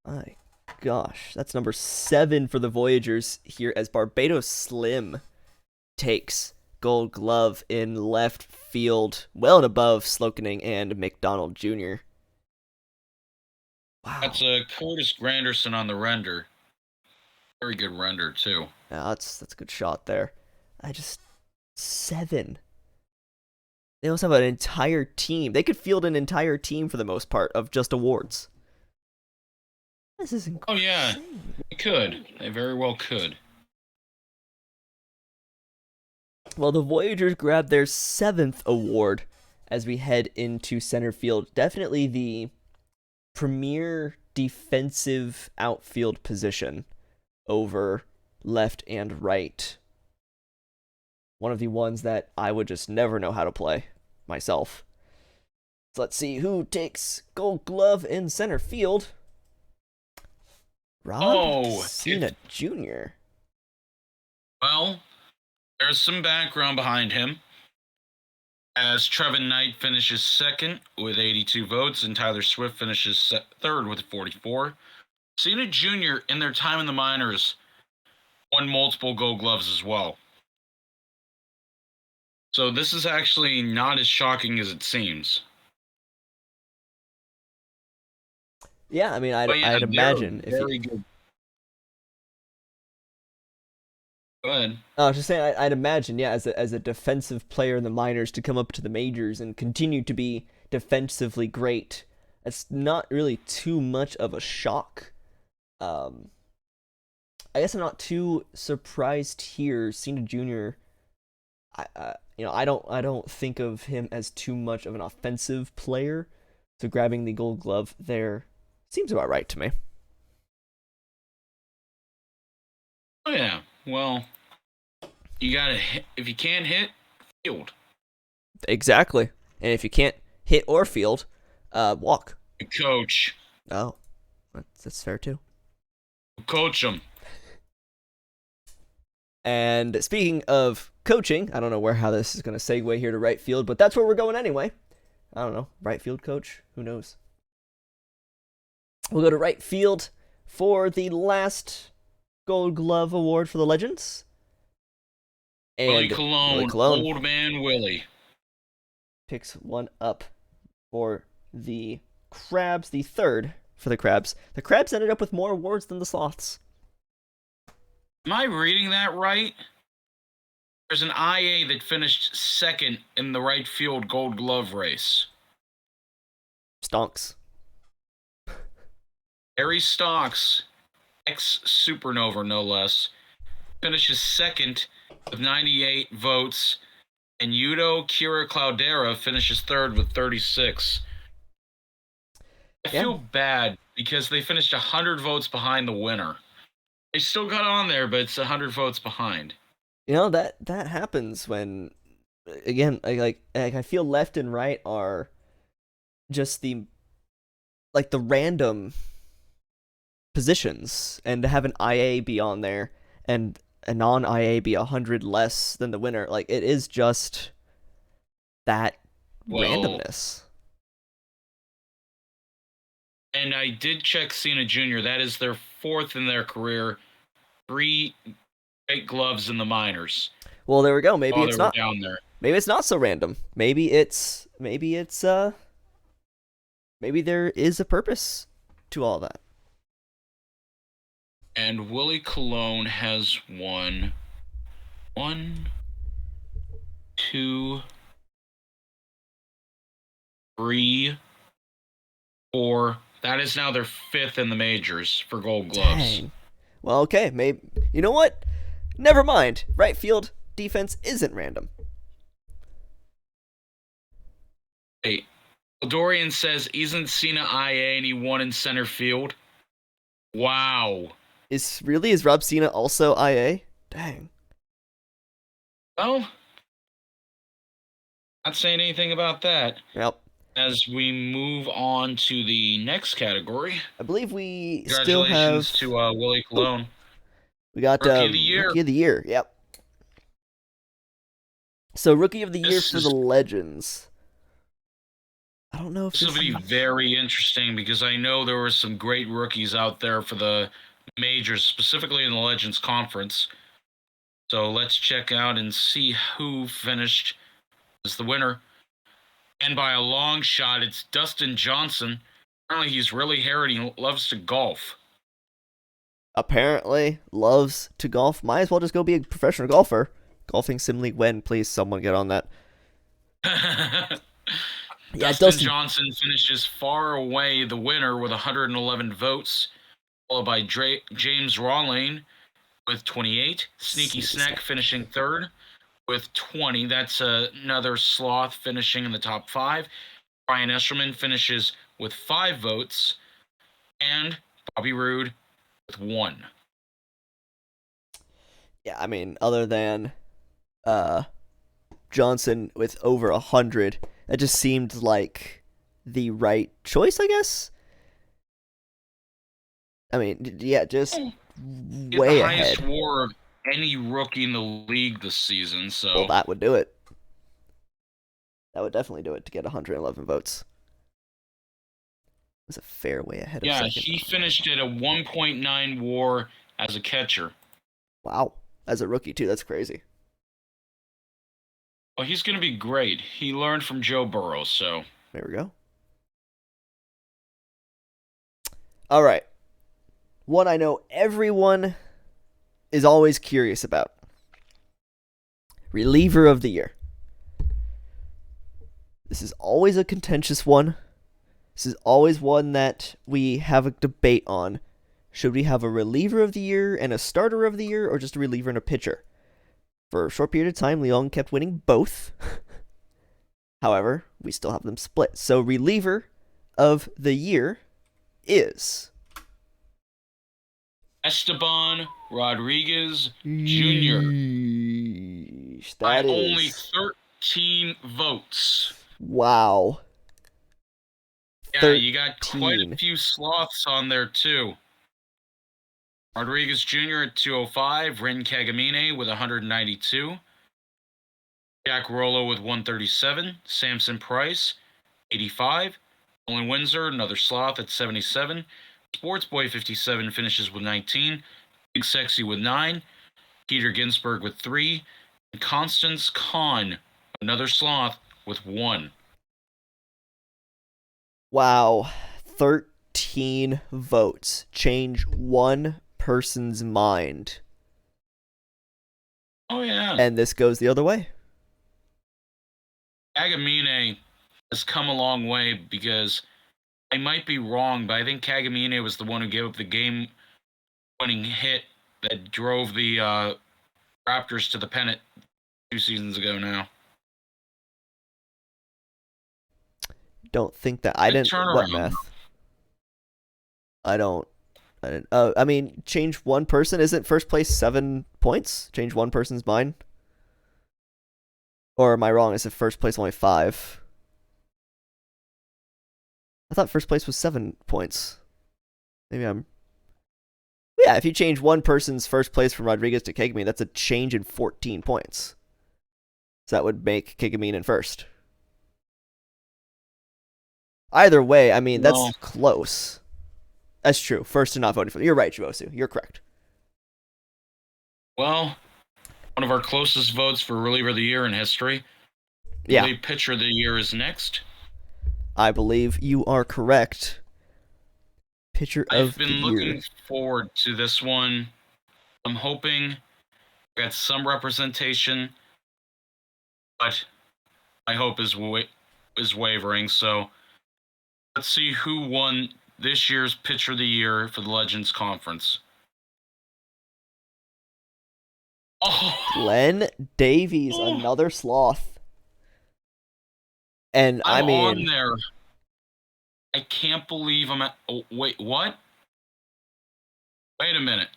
My gosh, that's number 7 for the Voyagers here as Barbados Slim takes Gold Glove in left field, well and above Slokening and McDonald Jr. Wow. That's Curtis Granderson on the render. Very good render, too. Yeah, that's a good shot there. 7. They also have an entire team. They could field an entire team for the most part of just awards. This is insane. Oh, yeah. They could. They very well could. Well, the Voyagers grab their 7th award as we head into center field. Definitely the premier defensive outfield position over left and right. One of the ones that I would just never know how to play myself. So let's see who takes Gold Glove in center field. Rob Cena Jr. Well, there's some background behind him. As Trevin Knight finishes 2nd with 82 votes and Tyler Swift finishes 3rd with 44. Cena Jr. in their time in the minors won multiple Gold Gloves as well. So this is actually not as shocking as it seems. Yeah, I mean, I'd imagine if he... Good. Go ahead. I was just saying, I'd imagine, yeah, as a defensive player in the minors to come up to the majors and continue to be defensively great, it's not really too much of a shock. I guess I'm not too surprised here. Cena Jr. I don't think of him as too much of an offensive player, so grabbing the Gold Glove there seems about right to me. Oh yeah, well, you gotta hit. If you can't hit, field. Exactly, and if you can't hit or field, walk. Coach. Oh, that's fair too. Coach him. And speaking of coaching, I don't know how this is going to segue here to right field, but that's where we're going anyway. I don't know. Right field coach? Who knows? We'll go to right field for the last Gold Glove award for the Legends. And Willie Colon, Old Man Willie. Picks one up for the Crabs, the 3rd for the Crabs. The Crabs ended up with more awards than the Sloths. Am I reading that right? There's an IA that finished 2nd in the right field Gold Glove race. Stonks. Harry Stocks, ex-Supernova no less, finishes 2nd with 98 votes, and Yuto Kira Cloudera finishes 3rd with 36. I feel bad because they finished 100 votes behind the winner. They still got on there, but it's 100 votes behind. You know, that happens when again, I feel left and right are just the random positions, and to have an IA be on there and a non IA be 100 less than the winner, like it is just that Well, randomness. and I did check Cena Jr. That is their fourth in their career, three great gloves in the minors Well, there we go. while they were down there. Maybe it's not so random. Maybe there is a purpose to all that. And Willie Colon has won one, two, three, four. That is now their fifth in the majors for Gold Gloves. Dang. Well, okay, maybe you know what? Never mind. Right field defense isn't random. Hey, Dorian says, isn't Cena IA and he won in center field? Wow. Is Rob Cena also IA? Dang. Well, not saying anything about that. Yep. As we move on to the next category, I believe we still have. congratulations to Willie Colon. We got Rookie of the Year. Rookie of the Year. Yep. So Rookie of the Year for the Legends. I don't know if this will be very interesting because I know there were some great rookies out there for the majors, specifically in the Legends Conference. So let's check out and see who finished as the winner. And by a long shot, it's Dustin Johnson. Apparently, he's really hairy and he loves to golf. apparently loves to golf. Might as well just go be a professional golfer. Golfing Sim League when, please, someone get on that. Yeah, Dustin Johnson finishes far away the winner with 111 votes, followed by James Rawlane with 28. Sneaky Snack finishing third with 20. That's another sloth finishing in the top 5. Brian Eshelman finishes with 5 votes, and Bobby Roode with 1. Yeah, I mean, other than Johnson with over 100, that just seemed like the right choice, I guess. I mean, yeah, just way the ahead. Highest WAR of any rookie in the league this season. So well, that would do it. That would definitely do it to get 111 votes. It was a fair way ahead of second. Yeah, he finished at a 1.9 WAR as a catcher. Wow, as a rookie too. That's crazy. Well, he's going to be great. He learned from Joe Burrow, so there we go. All right. One I know everyone is always curious about. Reliever of the Year. This is always a contentious one. This is always one that we have a debate on. Should we have a reliever of the year and a starter of the year, or just a reliever and a pitcher? For a short period of time, Leung kept winning both. However, we still have them split. So reliever of the year is Esteban Rodriguez Jr. That by is only 13 votes. Wow. Yeah, 13. You got quite a few sloths on there, too. Rodriguez Jr. at 205, Ren Kagamine with 192, Jack Rollo with 137, Samson Price, 85, Olin Windsor, another sloth at 77, Sports Boy 57 finishes with 19, Big Sexy with 9, Peter Ginsburg with 3, and Constance Kahn, another sloth, with 1. Wow. 13 votes. Change one person's mind. Oh, yeah. And this goes the other way. Kagamine has come a long way because I might be wrong, but I think Kagamine was the one who gave up the game-winning hit that drove the Raptors to the pennant 2 seasons ago now. Don't think that I didn't. What math? I didn't. I mean, change one person. Isn't first place 7 points? Change one person's mind. Or am I wrong? Is it first place only 5? I thought first place was 7 points. Maybe I'm. Yeah, if you change one person's first place from Rodriguez to Kegami, that's a change in 14 points. So that would make Kegami in first. Either way, I mean, No. that's close. That's true. First and not voting for. You're right, Jibosu. You're correct. Well, one of our closest votes for reliever of the year in history. I Yeah, believe pitcher of the year is next. I believe you are correct. Pitcher I've of the been year. looking forward to this one. I'm hoping I got some representation, but my hope is wavering. So let's see who won this year's pitcher of the year for the Legends Conference. Oh, Glenn Davies, another sloth. And I I'm on mean, there. I can't believe I'm at. Oh, wait, what? Wait a minute.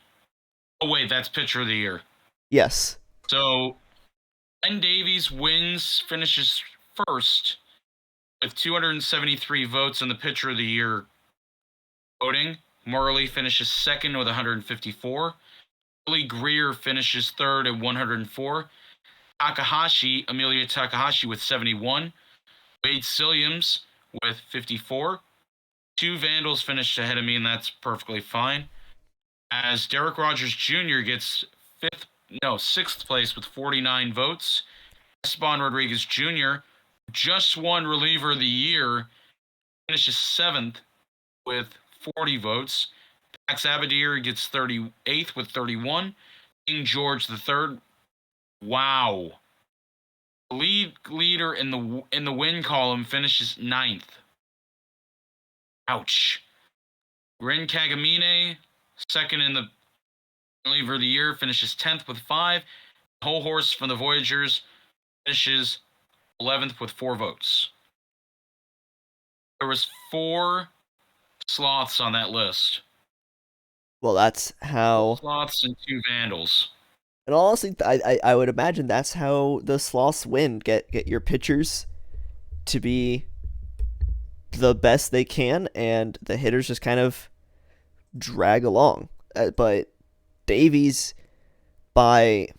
Oh, wait, that's pitcher of the year. yes. So, Glenn Davies finishes first with 273 votes in the pitcher of the year voting. Morley finishes second with 154. Billy Greer finishes third at 104. Amelia Takahashi with 71. Wade Silliams with 54. 2 Vandals finished ahead of me, and that's perfectly fine. As Derek Rogers Jr. gets sixth place with 49 votes. Esteban Rodriguez Jr., just won reliever of the year, finishes 7th with 40 votes. Max Abadir gets 38th with 31. King George III, wow. Leader in the win column finishes 9th. Ouch. Ren Kagamine, second in the reliever of the year, finishes 10th with 5. Whole Horse from the Voyagers finishes 11th with 4 votes. There was 4 sloths on that list. Well, that's how. Sloths and 2 Vandals. And honestly, I would imagine that's how the sloths win. Get your pitchers to be the best they can, and the hitters just kind of drag along. But Davies, by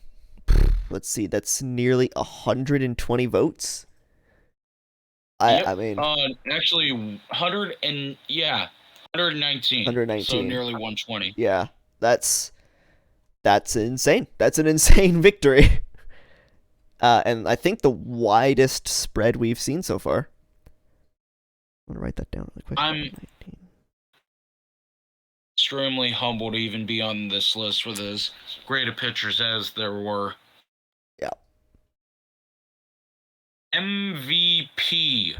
let's see, that's nearly 120 votes. Yep. I mean, Actually, 119. So 119. nearly 120. Yeah, that's insane. That's an insane victory. And I think the widest spread we've seen so far. I'm gonna write that down really quick. I'm extremely humbled to even be on this list with as great a pitchers as there were. Yeah. MVP.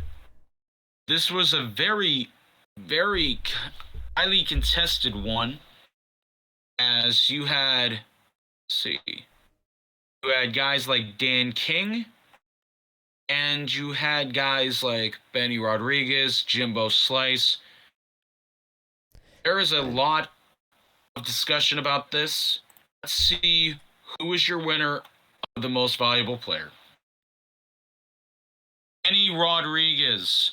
This was a very, very highly contested one, as you had, guys like Dan King, and you had guys like Benny Rodriguez, Jimbo Slice. There is a lot of discussion about this. Let's see who is your winner of the most valuable player. Benny Rodriguez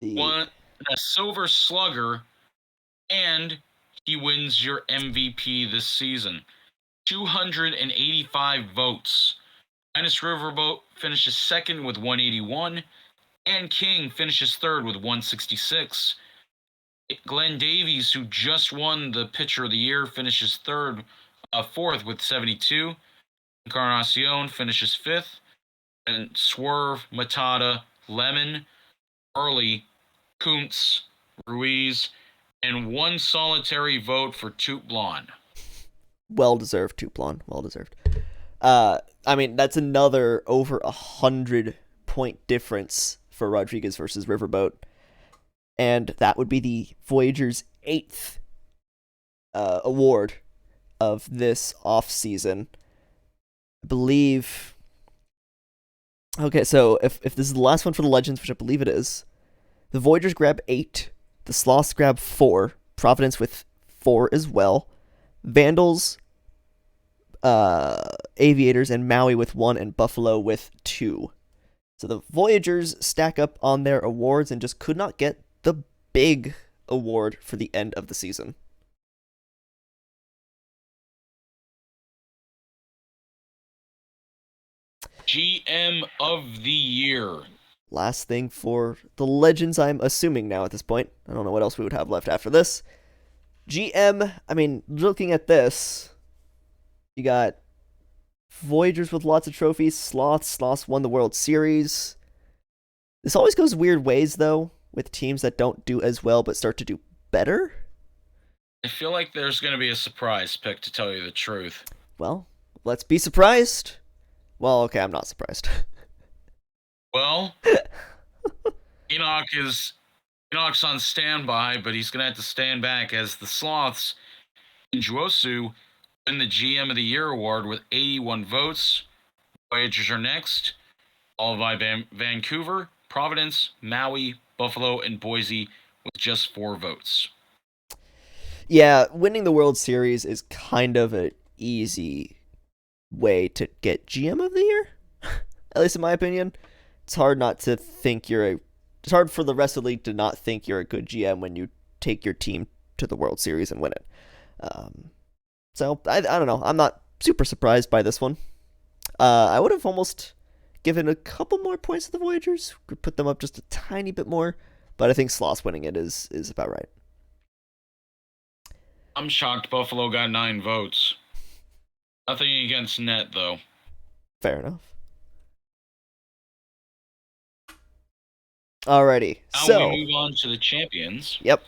won a Silver Slugger, and he wins your MVP this season. 285 votes. Linus Riverboat finishes second with 181, and King finishes third with 166. Glenn Davies, who just won the Pitcher of the Year, finishes fourth with 72. Encarnacion finishes fifth, and Swerve, Matata, Lemon, Early, Kuntz, Ruiz, and 1 solitary vote for Toot Blonde. Well deserved, Tuplon. Well deserved. I mean, that's another over 100-point difference for Rodriguez versus Riverboat, and that would be the Voyagers' 8th award of this off season. I believe. Okay, so if this is the last one for the Legends, which I believe it is, the Voyagers grab 8, the Sloths grab 4, Providence with 4 as well, Vandals Aviators and Maui with 1 and Buffalo with 2. So the Voyagers stack up on their awards and just could not get the big award for the end of the season. GM of the year. Last thing for the Legends, I'm assuming now at this point. I don't know what else we would have left after this. GM, I mean, looking at this, you got Voyagers with lots of trophies. Sloths won the World Series. This always goes weird ways, though, with teams that don't do as well but start to do better. I feel like there's going to be a surprise pick, to tell you the truth. Well, let's be surprised. Well, okay, I'm not surprised. Well, Enoch's on standby, but he's going to have to stand back as the Sloths in Juosu win the GM of the Year award with 81 votes. Voyagers are next, followed by Vancouver, Providence, Maui, Buffalo, and Boise with just 4 votes. Yeah, winning the World Series is kind of an easy way to get GM of the Year, at least in my opinion. It's hard not to think it's hard for the rest of the league to not think you're a good GM when you take your team to the World Series and win it. So I don't know. I'm not super surprised by this one. I would have almost given a couple more points to the Voyagers, could put them up just a tiny bit more, but I think Sloss winning it is about right. I'm shocked Buffalo got 9 votes. Nothing against Net, though. Fair enough. Alrighty, now we move on to the champions. Yep.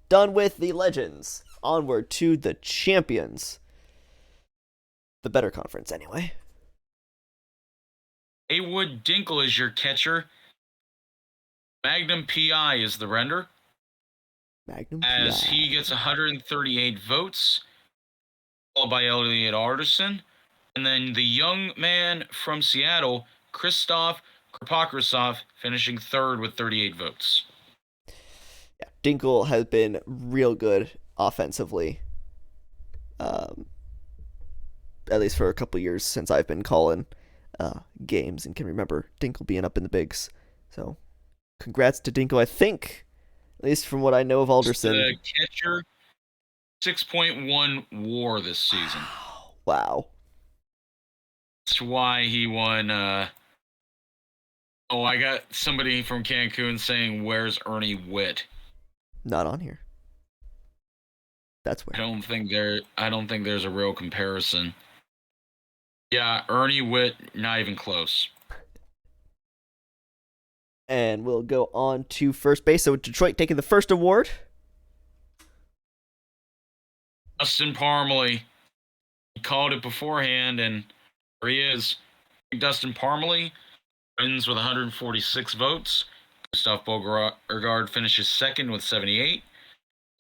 Done with the Legends. Onward to the champions. The better conference, anyway. Haywood Dinkle is your catcher. Magnum PI is the render. Magnum as PI. he gets 138 votes, followed by Elliot Artisan. And then the young man from Seattle, Krzysztof Kropotkrasov, finishing third with 38 votes. Yeah, Dinkle has been real good offensively. At least for a couple years since I've been calling games and can remember Dinkle being up in the bigs. So, congrats to Dinkle. I think, at least from what I know of Alderson, the catcher, 6.1 WAR this season. Wow. That's why he won. I got somebody from Cancun saying, "Where's Ernie Witt?" Not on here. That's weird. I don't think there's a real comparison. Yeah, Ernie Witt, not even close. And we'll go on to first base. So Detroit taking the first award. Dustin Parmalee. He called it beforehand, and here he is. Dustin Parmalee wins with 146 votes. Gustav Beauregard finishes second with 78.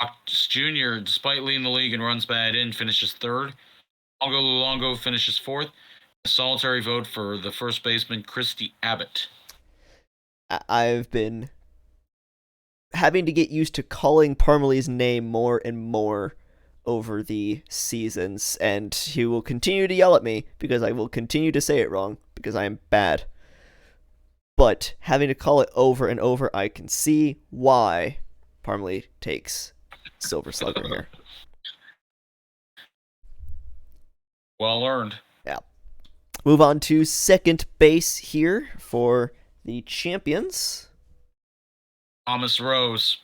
Fox Jr., despite leading the league in runs batted in, finishes third. Longo Luongo finishes fourth. A solitary vote for the first baseman, Christy Abbott. I've been having to get used to calling Parmalee's name more and more over the seasons, and he will continue to yell at me because I will continue to say it wrong because I am bad. But having to call it over and over, I can see why Parmalee takes Silver Slugger here. Well earned. Yeah. Move on to second base here for the champions. Thomas Rose.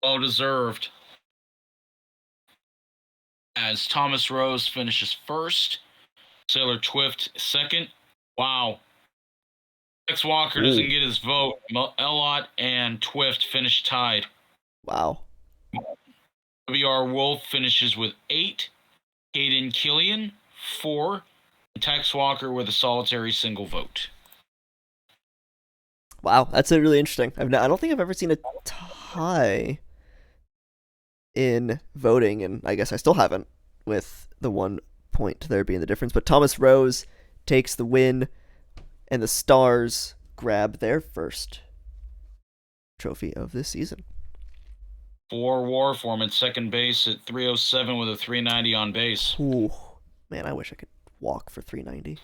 Well deserved. As Thomas Rose finishes first. Sailor Twift second. Wow. Tex Walker doesn't get his vote. Elot and Twift finish tied. Wow. W.R. Wolf finishes with 8. Caden Killian, 4. And Tex Walker with a solitary single vote. Wow, that's really interesting. I don't think I've ever seen a tie in voting, and I guess I still haven't, with the 1 point there being the difference. But Thomas Rose takes the win, and the Stars grab their first trophy of this season. For WAR form at second base at 307 with a 390 on base. Ooh, man, I wish I could walk for 390.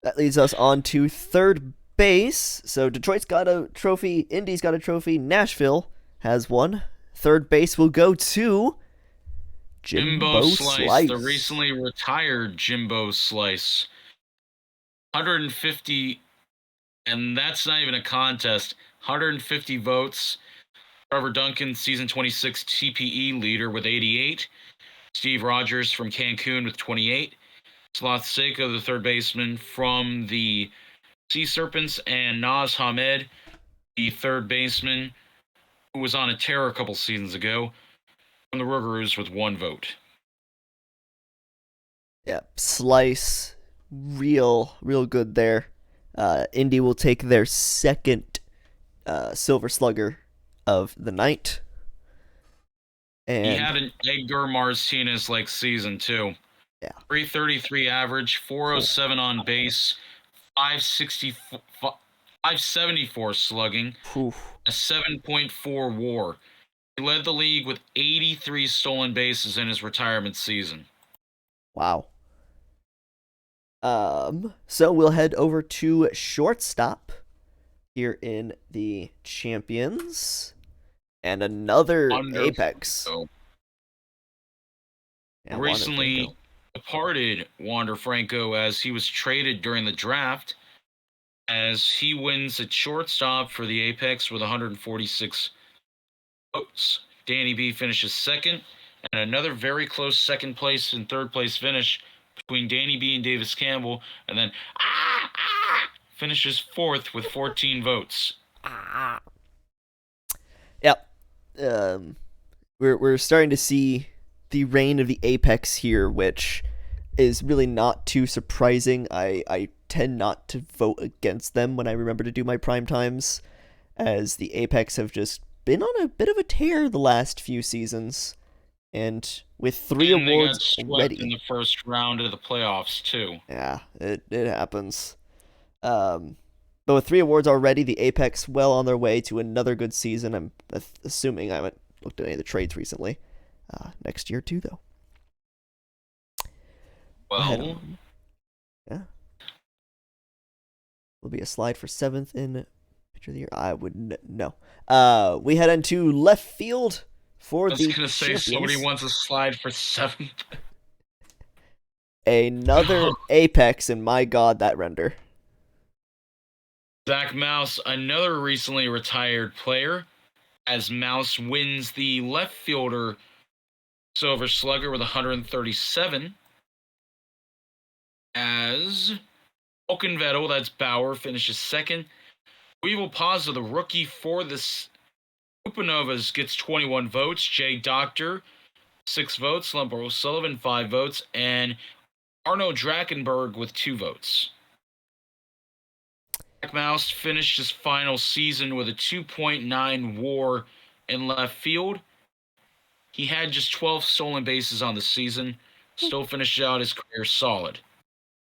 That leads us on to third base. So Detroit's got a trophy, Indy's got a trophy, Nashville has one. Third base will go to Jimbo Slice. The recently retired Jimbo Slice. 150, and that's not even a contest. 150 votes. Trevor Duncan, season 26 TPE leader with 88. Steve Rogers from Cancun with 28. Sloth Seiko, the third baseman from the Sea Serpents, and Naz Hamed, the third baseman who was on a tear a couple seasons ago, from the Rougarous with 1 vote. Yeah, Slice, real good there. Indy will take their second Silver Slugger of the night. And he had an Edgar Martinez-like season, too. Yeah. 333 average, 407 on base, 574 slugging, a 7.4 WAR. He led the league with 83 stolen bases in his retirement season. Wow. So we'll head over to Shortstop here in the Champions, and another Apex. Recently departed Wander Franco as he was traded during the draft, as he wins at shortstop for the Apex with 146 votes. Danny B finishes second, and another very close second place and third place finish between Danny B and Davis Campbell, and then finishes fourth with 14 votes. Yep. We're starting to see the reign of the Apex here, which is really not too surprising. I tend not to vote against them when I remember to do my prime times, as the Apex have just been on a bit of a tear the last few seasons, and with 3 awards already in the first round of the playoffs too. Yeah, it happens. But with 3 awards already, the Apex well on their way to another good season. I'm assuming I haven't looked at any of the trades recently. Next year too, though. Well, yeah. Will be a slide for 7th in pitcher of the year. I would no. We head into left field for the champions. I was gonna say somebody wants a slide for 7th. Another Apex, and my God, that render. Zach Mouse, another recently retired player, as Mouse wins the left fielder Silver Slugger with 137. As Vulcan Vettel, that's Bauer, finishes second. Weevil Pazza, the rookie for the Supernovas, gets 21 votes. Jay Doctor, 6 votes. Lumber O'Sullivan, 5 votes. And Arno Drakenberg with 2 votes. Zach Mouse finished his final season with a 2.9 WAR in left field. He had just 12 stolen bases on the season. Still finished out his career solid.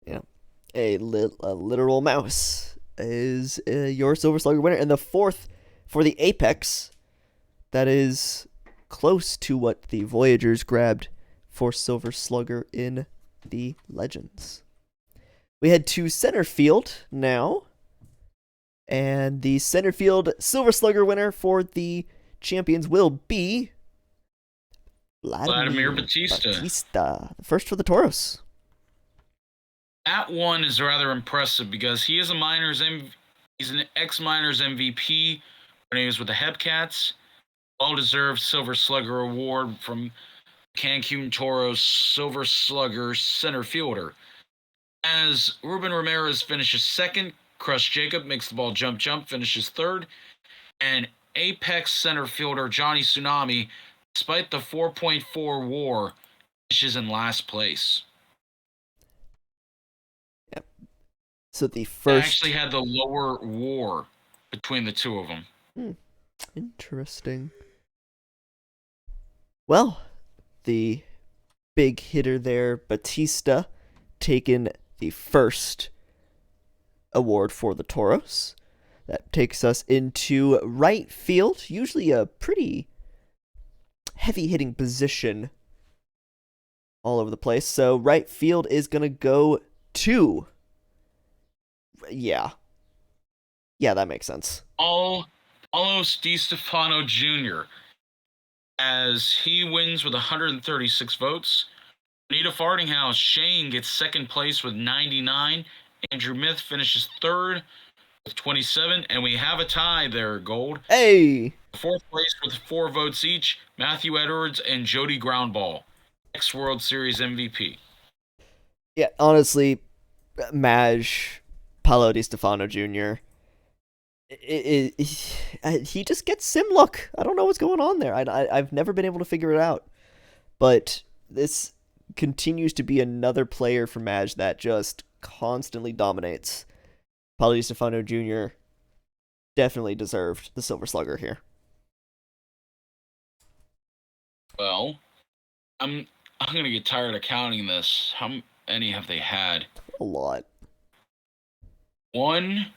Yeah. A literal mouse is your Silver Slugger winner. And the 4th for the Apex, that is close to what the Voyagers grabbed for Silver Slugger in the Legends. We head to center field now. And the center field Silver Slugger winner for the champions will be Vladimir Batista. The first for the Toros. That one is rather impressive because he is he's an ex-Minors MVP when he was with the Hepcats. Well-deserved Silver Slugger award from Cancun Toros Silver Slugger center fielder. As Ruben Ramirez finishes second, Crush Jacob makes the ball jump, finishes third, and Apex center fielder Johnny Tsunami, despite the 4.4 WAR, finishes in last place. Yep. So the first... They actually had the lower WAR between the two of them. Interesting. Well, the big hitter there, Batista, taken the first award for the Toros. That takes us into right field, usually a pretty heavy-hitting position all over the place. So right field is gonna go to. Yeah, yeah, that makes sense. All Paulos Di Stefano Jr. as he wins with 136 votes. Anita Fardinghouse Shane gets second place with 99. Andrew Myth finishes third with 27, and we have a tie there, Gold. Hey, Fourth place with 4 votes each, Matthew Edwards and Jody Groundball, ex-World Series MVP. yeah, honestly, Maj, Paulo Di Stefano Jr. He just gets sim luck. I don't know what's going on there. I've never been able to figure it out. But this continues to be another player for Maj that just constantly dominates. Paulo Di Stefano Jr. definitely deserved the Silver Slugger here. Well, I'm gonna get tired of counting this. How many have they had? A lot. One,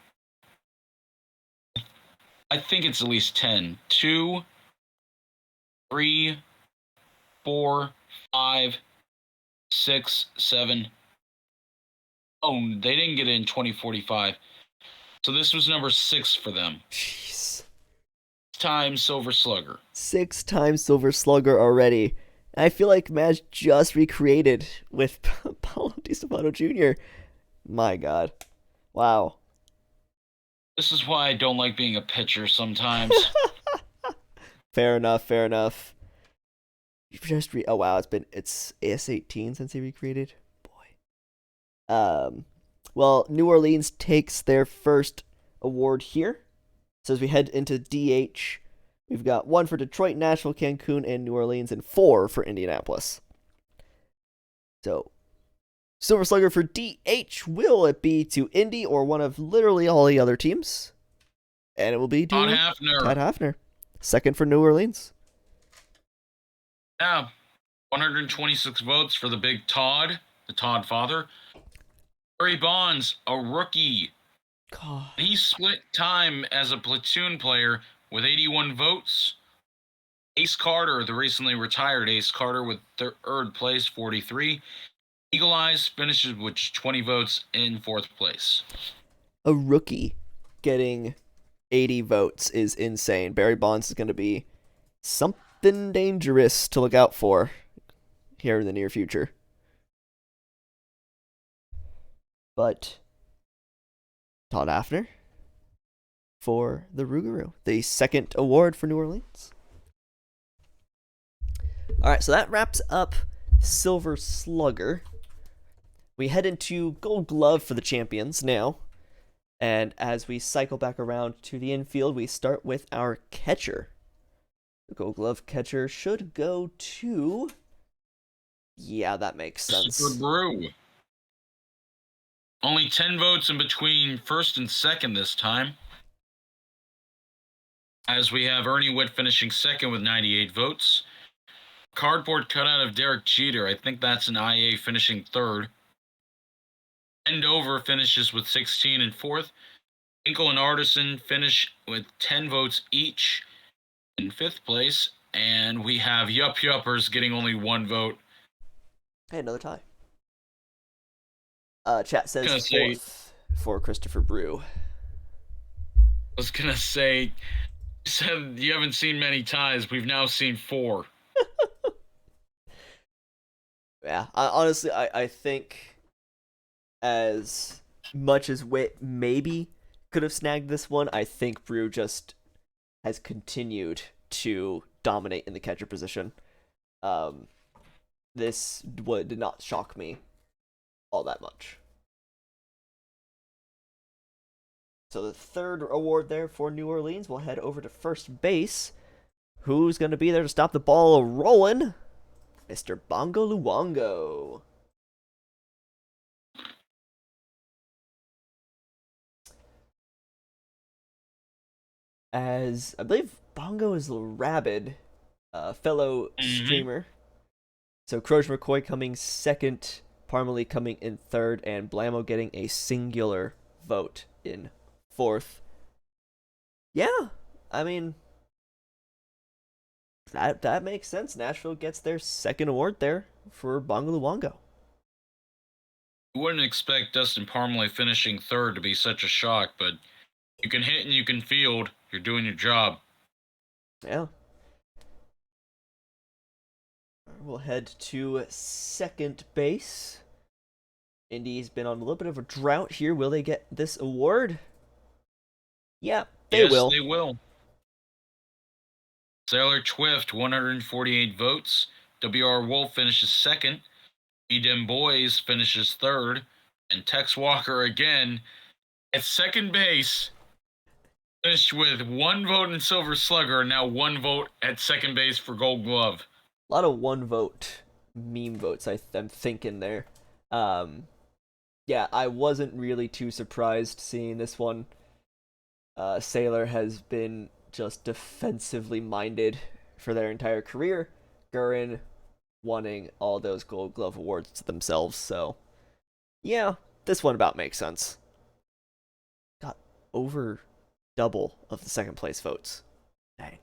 I think it's at least 10. 2, 3, 4, 5, 6, 7. Oh, they didn't get it in 2045. So this was number 6 for them. Jeez. 6-time Silver Slugger. 6-time Silver Slugger already. I feel like Maj just recreated with Paulo Di Stefano Jr. My God. Wow. This is why I don't like being a pitcher sometimes. Fair enough, fair enough. Oh wow, it's AS18 since he recreated. Boy. Well, New Orleans takes their first award here. So as we head into DH, we've got 1 for Detroit, Nashville, Cancun, and New Orleans, and 4 for Indianapolis. So, Silver Slugger for DH, will it be to Indy or one of literally all the other teams? And it will be to Todd Hafner. Todd Hafner. Second for New Orleans. Yeah, 126 votes for the big Todd, the Todd father. Barry Bonds, a rookie. God. He split time as a platoon player with 81 votes. Ace Carter, the recently retired Ace Carter, with third place, 43. Eagle Eyes finishes with 20 votes in fourth place. A rookie getting 80 votes is insane. Barry Bonds is going to be something dangerous to look out for here in the near future. But Todd Hafner for the Rougarou, the second award for New Orleans. All right, so that wraps up Silver Slugger. We head into Gold Glove for the champions now. And as we cycle back around to the infield, we start with our catcher. The Gold Glove catcher should go to... Yeah, that makes sense. Christopher Brew. Only 10 votes in between first and second this time. As we have Ernie Witt finishing second with 98 votes. Cardboard cutout of Derek Jeter. I think that's an IA finishing third. Endover finishes with 16 in fourth. Hinkle and Artisan finish with 10 votes each in fifth place. And we have Yup Yuppers getting only 1 vote. Hey, another tie. Chat says Say, fourth for Christopher Brew. I was going to say, you said you haven't seen many ties. We've now seen 4. Yeah, honestly, I think as much as Witt maybe could have snagged this one, I think Brew just has continued to dominate in the catcher position. This did not shock me all that much. So the third award there for New Orleans. We'll head over to first base. Who's going to be there to stop the ball rolling? Mr. Bongo Luongo. As I believe Bongo is rabid, fellow streamer. So Croge McCoy coming second, Parmalee coming in third, and Blamo getting a singular vote in fourth. Yeah, I mean, that makes sense. Nashville gets their second award there for Bongaluongo. You wouldn't expect Dustin Parmalee finishing third to be such a shock, but you can hit and you can field. You're doing your job. Yeah. We'll head to second base. Indy's been on a little bit of a drought here. Will they get this award? Yeah, they Yes, will. they will. Sailor Twift, 148 votes. W.R. Wolf finishes second. Edem Boys finishes third. And Tex Walker again at second base, finished with 1 vote in Silver Slugger, and now 1 vote at second base for Gold Glove. A lot of one vote meme votes, I'm thinking there. Yeah, I wasn't really too surprised seeing this one. Sailor has been just defensively minded for their entire career. Gurin wanting all those Gold Glove awards to themselves, so yeah, this one about makes sense. Got over double of the second place votes. Dang.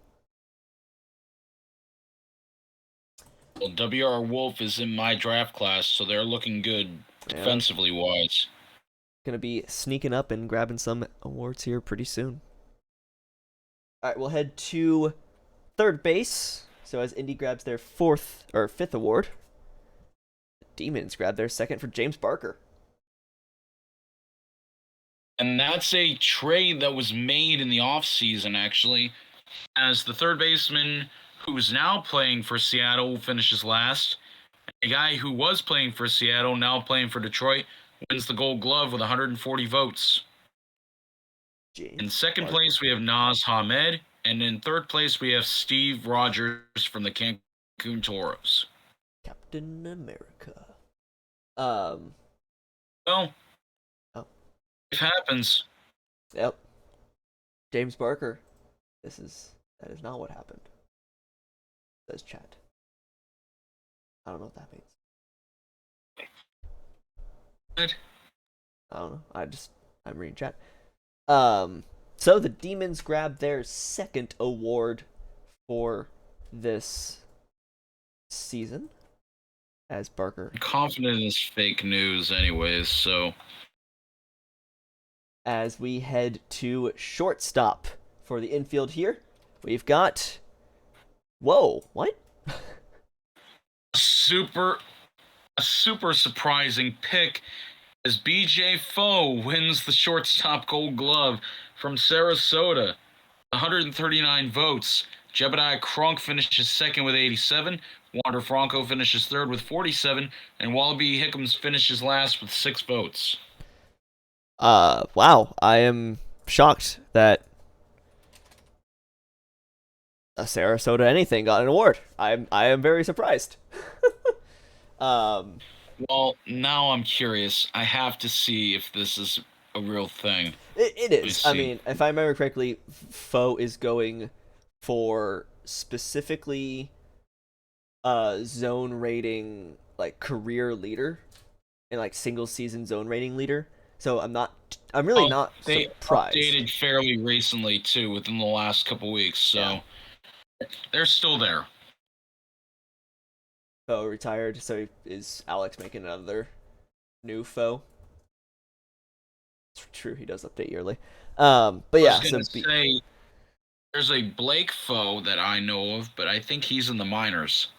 Well, W.R. Wolf is in my draft class, so they're looking good defensively wise. Gonna be sneaking up and grabbing some awards here pretty soon. All right, we'll head to third base. So as Indy grabs their fifth award, the Demons grab their second for James Barker. And that's a trade that was made in the offseason, actually, as the third baseman who's now playing for Seattle finishes last. A guy who was playing for Seattle, now playing for Detroit, wins the Gold Glove with 140 votes. James In second Barker. place, we have Naz Hamed. And in third place, we have Steve Rogers from the Cancun Toros. Captain America. Well, Oh. It happens. Yep. James Barker. That is not what happened. Says chat. I don't know what that means. Good. I don't know. I'm reading chat. So the Demons grab their second award for this season as Barker. I'm confident is fake news anyways, so As we head to shortstop for the infield here, we've got whoa, what? a super surprising pick as BJ Foe wins the shortstop Gold Glove from Sarasota. 139 votes. Jebediah Cronk finishes second with 87. Wander Franco finishes third with 47. And Wallaby Hickams finishes last with 6 votes. Wow. I am shocked that a Sarasota anything got an award. I am very surprised. Well, now I'm curious. I have to see if this is a real thing. It is. I mean, if I remember correctly, Foe is going for specifically zone rating, like career leader and like single season zone rating leader. So I'm really not surprised. They updated fairly recently too, within the last couple weeks, so they're still there. Foe retired, so is Alex making another new Foe? It's true, he does update yearly. But yeah, I was gonna say there's a Blake Foe that I know of, but I think he's in the minors.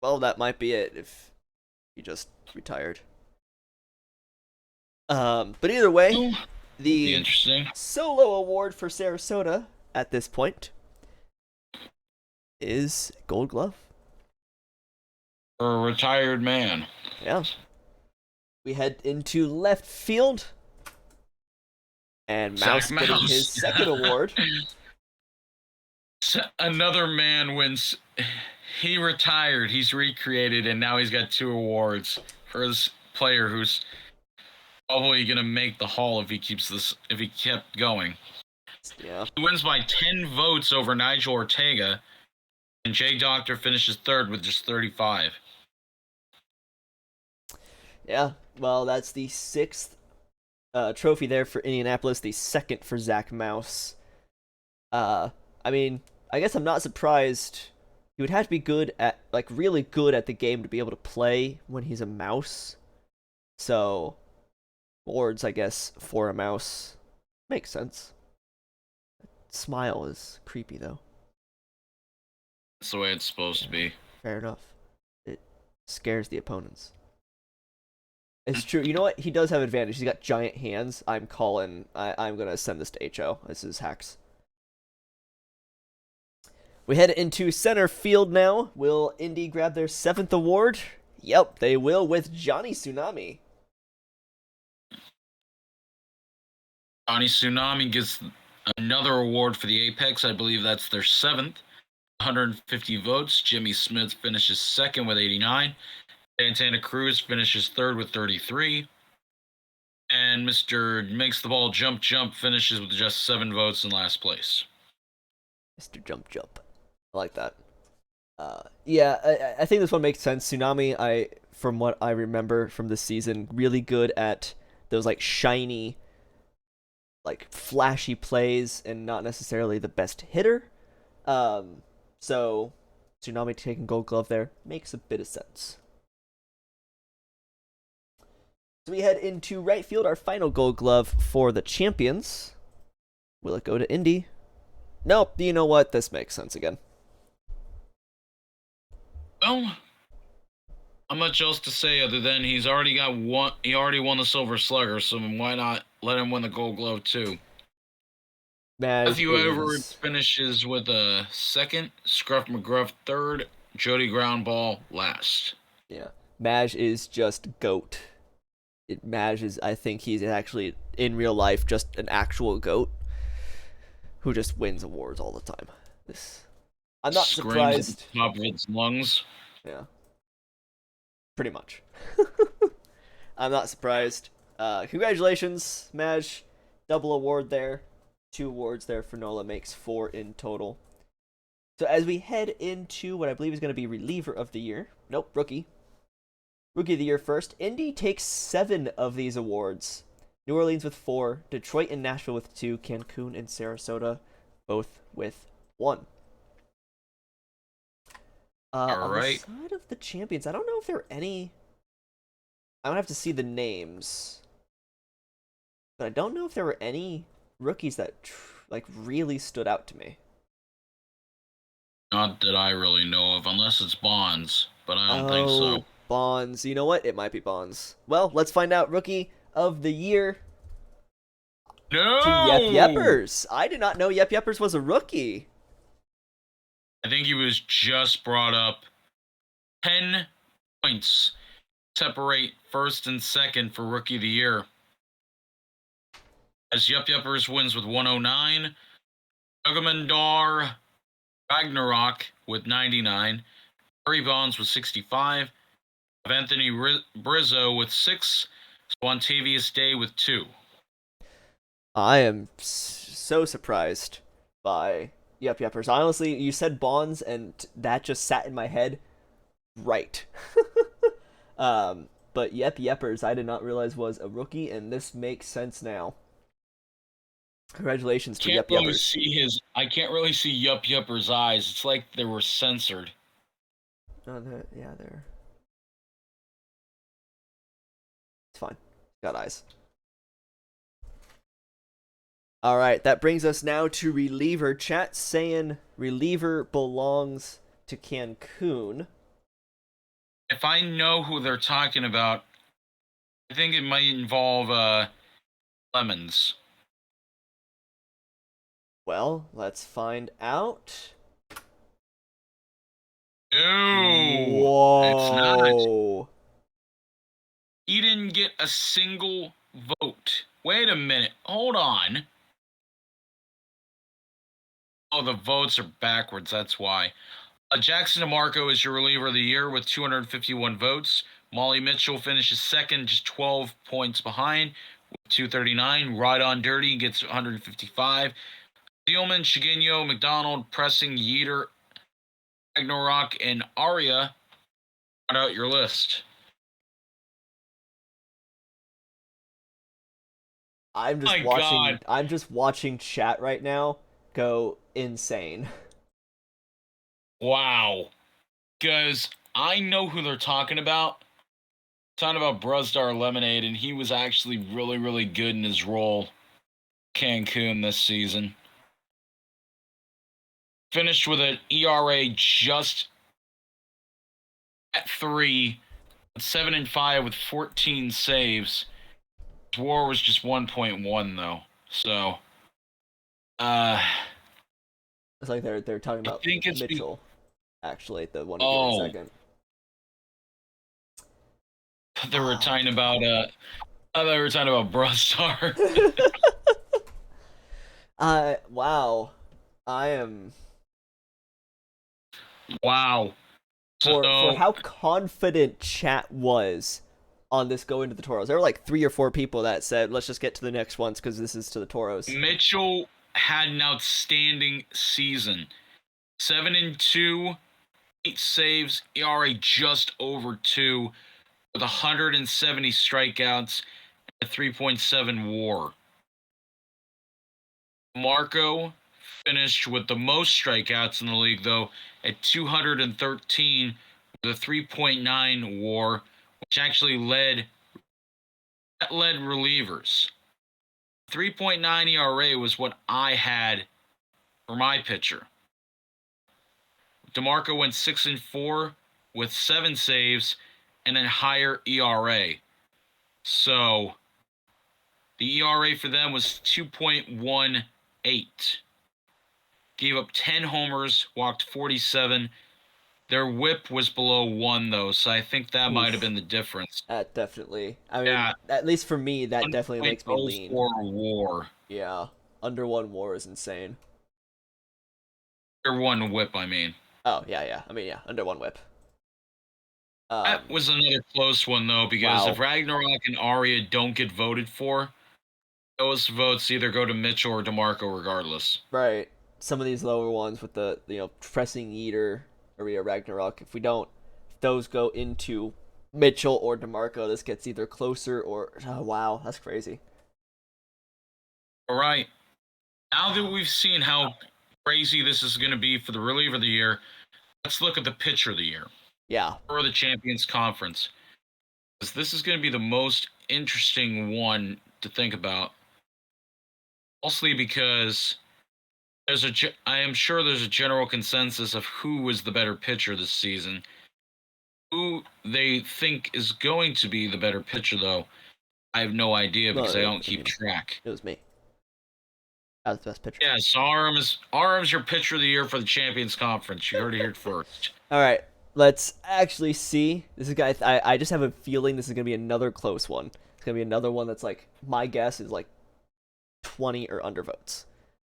Well, that might be it if he just retired. But either way, the solo award for Sarasota at this point is Gold Glove. For a retired man. Yeah. We head into left field. And Mouse getting his second award. Another man wins. He retired. He's recreated, and now he's got 2 awards for his player who's probably gonna make the Hall if he kept going. Yeah. He wins by 10 votes over Nigel Ortega, and Jay Doctor finishes third with just 35. Yeah, well, that's the 6th trophy there for Indianapolis, the 2nd for Zach Mouse. I mean, I guess I'm not surprised he would have to be good at like really good at the game to be able to play when he's a mouse. So boards, I guess, for a mouse makes sense. Smile is creepy though. That's the way it's supposed to Yeah, be. fair enough. It scares the opponents. It's true. You know what? He does have advantage. He's got giant hands. I'm calling. I'm gonna send this to HO. This is hacks. We head into center field now. Will Indy grab their 7th award? Yep, they will with Johnny Tsunami. Johnny Tsunami gets another award for the Apex. I believe that's their 7th. 150 votes. Jimmy Smith finishes second with 89. Santana Cruz finishes third with 33. And Mr. Makes the Ball Jump finishes with just 7 votes in last place. Mr. Jump Jump. I like that. Yeah, I think this one makes sense. Tsunami, from what I remember from this season, really good at those like shiny, like flashy plays, and not necessarily the best hitter. So Tsunami taking Gold Glove there makes a bit of sense. So we head into right field, our final Gold Glove for the champions. Will it go to Indy? Nope. You know what? This makes sense again. Well, not much else to say other than he's already got one. He already won the Silver Slugger, so why not let him win the Gold Glove too? Maj Matthew Edwards is finishes with a second, Scruff McGruff third, Jody Groundball last. yeah. Maj is just goat. Maj is, I think he's actually in real life just an actual goat who just wins awards all the time. This I'm not Screams at surprised. the top of its lungs. Yeah, pretty much. I'm not surprised. Congratulations, Maj. Double award there. 2 awards there for Nola makes 4 in total. So as we head into what I believe is going to be reliever of the year. Nope, rookie. Rookie of the year first. Indy takes 7 of these awards. New Orleans with 4, Detroit and Nashville with 2, Cancun and Sarasota both with 1. On the side of the champions, I don't know if there are any. I would have to see the names, but I don't know if there were any rookies that like really stood out to me. Not that I really know of, unless it's Bonds, but I don't think so. Oh, Bonds. You know what? It might be Bonds. Well, let's find out. Rookie of the year to Yep No! Yeppers. I did not know Yep Yeppers was a rookie. I think he was just brought up. 10 points separate first and second for Rookie of the Year. As Yup Yuppers wins with 109, Juggamandar Ragnarok with 99, Barry Bonds with 65, Anthony Brizzo with 6, Spontavious Day with 2. I am so surprised by Yep Yeppers. Honestly, you said Bonds, and that just sat in my head right. But Yep Yeppers, I did not realize was a rookie, and this makes sense now. Congratulations to Yep Yeppers. I can't really see Yup Yupper's eyes. It's like they were censored. Oh, yeah, there. It's fine. Got eyes. All right, that brings us now to reliever. Chat saying reliever belongs to Cancun. If I know who they're talking about, I think it might involve Lemons. Well, let's find out. No, it's not. Whoa. He didn't get a single vote. Wait a minute. Hold on. Oh, the votes are backwards. That's why. Jackson DeMarco is your reliever of the year with 251 votes. Molly Mitchell finishes second, just 12 points behind with 239. Ride on Dirty gets 155. Thielman, Shigino, McDonald, Pressing, Yeater, Ragnarok, and Aria round out your list. I'm just My watching God. I'm just watching chat right now go insane. Wow. Because I know who they're talking about. Talking about Bruzdar Lemonade, and he was actually really, really good in his role Cancun this season. Finished with an ERA just at 3, 7-5 with 14 saves. His WAR was just 1.1 though. So, uh, It's like they're talking I about think it's Mitchell, actually, the one who came in oh, second. they were talking about they were talking about Bruzdar. Wow. I am Wow. for So how confident chat was on this going to the Toros. There were like 3 or 4 people that said, "Let's just get to the next ones because this is to the Toros." Mitchell had an outstanding season. 7-2, 8 saves, ERA just over 2, with 170 strikeouts and a 3.7 WAR. Marco finished with the most strikeouts in the league, though, at 213 with a 3.9 WAR, which actually led relievers. 3.9 ERA was what I had for my pitcher. DeMarco went 6-4 with 7 saves and a higher ERA. So the ERA for them was 2.18. Gave up 10 homers, walked 47. Their whip was below 1, though, so I think that might have Oof. been the difference. That definitely. I mean, Yeah, at least for me, that definitely makes me lean. 1.04 WAR. Yeah, under 1 WAR is insane. Or 1 whip, I mean. Oh yeah, yeah. I mean, yeah, under 1 WHIP. That was another close one, though, because if Wow. Ragnarok and Arya don't get voted for, those votes either go to Mitchell or DeMarco regardless. Right. Some of these lower ones with the pressing Eater, Aria Ragnarok. If we don't, if those go into Mitchell or Demarco, this gets either closer or wow, that's crazy. All right. Now that Wow. we've seen how crazy this is going to be for the reliever of the year, let's look at the pitcher of the year Yeah. for the Champions Conference. This is going to be the most interesting one to think about. Mostly because I am sure there's a general consensus of who was the better pitcher this season. Who they think is going to be the better pitcher, though, I have no idea No, because I don't I keep mean, track. it was me. I was the best pitcher. Yeah, so Arm's your pitcher of the year for the Champions Conference. You heard it here first. All right. Let's actually see. This is guy. I just have a feeling this is gonna be another close one. It's gonna be another one that's like my guess is like 20 or under votes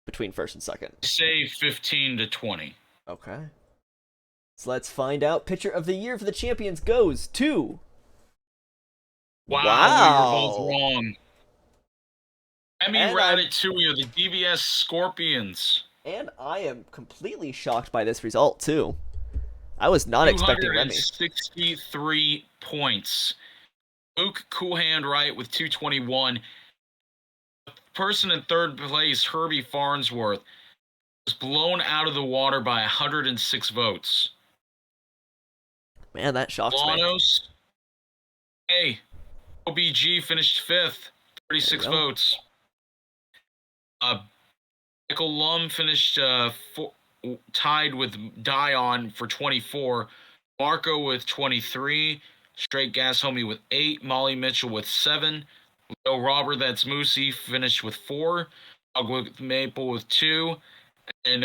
between first and second. Say 15 to 20. Okay. So let's find out. Pitcher of the year for the champions goes to. Wow, we were both Wow. wrong. Emi And I'm Ratatouille of the DBS Scorpions. and I am completely shocked by this result too. I was not expecting Remy. 263 points. Luke Coolhand Wright with 221. The person in third place, Herbie Farnsworth, was blown out of the water by 106 votes. Man, that shocks me. Lanos, hey, OBG finished fifth, There we 36 go. votes. Michael Lum finished tied with Dion for 24. Marco with 23. Straight Gas Homie with 8. Molly Mitchell with 7. Leo Robert, that's Moosey, finished with 4. Dogwood Maple with 2. And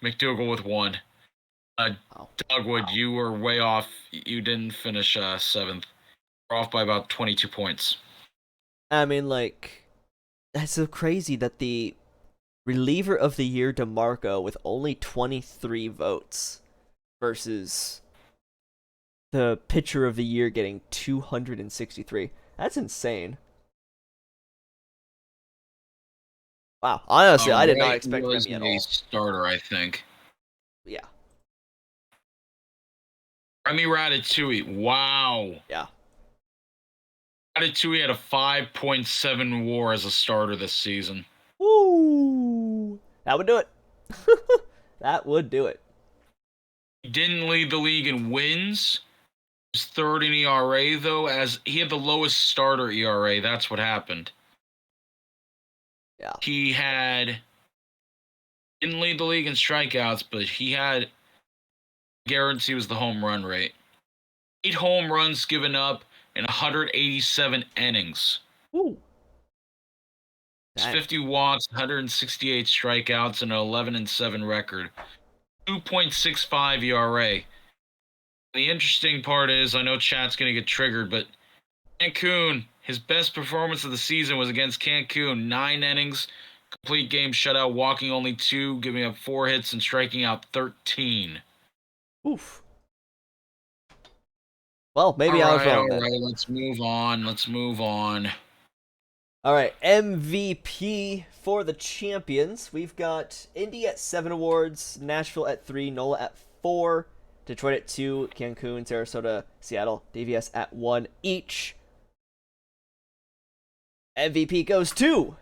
McDougal with 1. Wow. Dogwood, you were way off. You didn't finish 7th. You're off by about 22 points. I mean, like, that's so crazy that the reliever of the year, DeMarco, with only 23 votes versus the pitcher of the year getting 263. That's insane. Wow. Honestly, I did not Wright expect was Remy at a all. starter, I think. Yeah. Remy Ratatouille, wow. Yeah. Ratatouille had a 5.7 WAR as a starter this season. Woo! That would do it. That would do it. Didn't lead the league in wins. He was third in ERA, though, as he had the lowest starter ERA. That's what happened. Yeah. He didn't lead the league in strikeouts, but he had guarantee was the home run rate. 8 home runs given up in 187 innings. Woo. It's Dang. 50 walks, 168 strikeouts, and an 11-7 record. 2.65 ERA. The interesting part is, I know chat's going to get triggered, but Cancun, his best performance of the season was against Cancun. 9 innings, complete game shutout, walking only 2, giving up 4 hits, and striking out 13. Oof. Well, maybe I was wrong All then. right, let's move on. All right, MVP for the champions. We've got Indy at 7 awards, Nashville at 3, NOLA at 4, Detroit at 2, Cancun, Sarasota, Seattle, DVS at 1 each. MVP goes to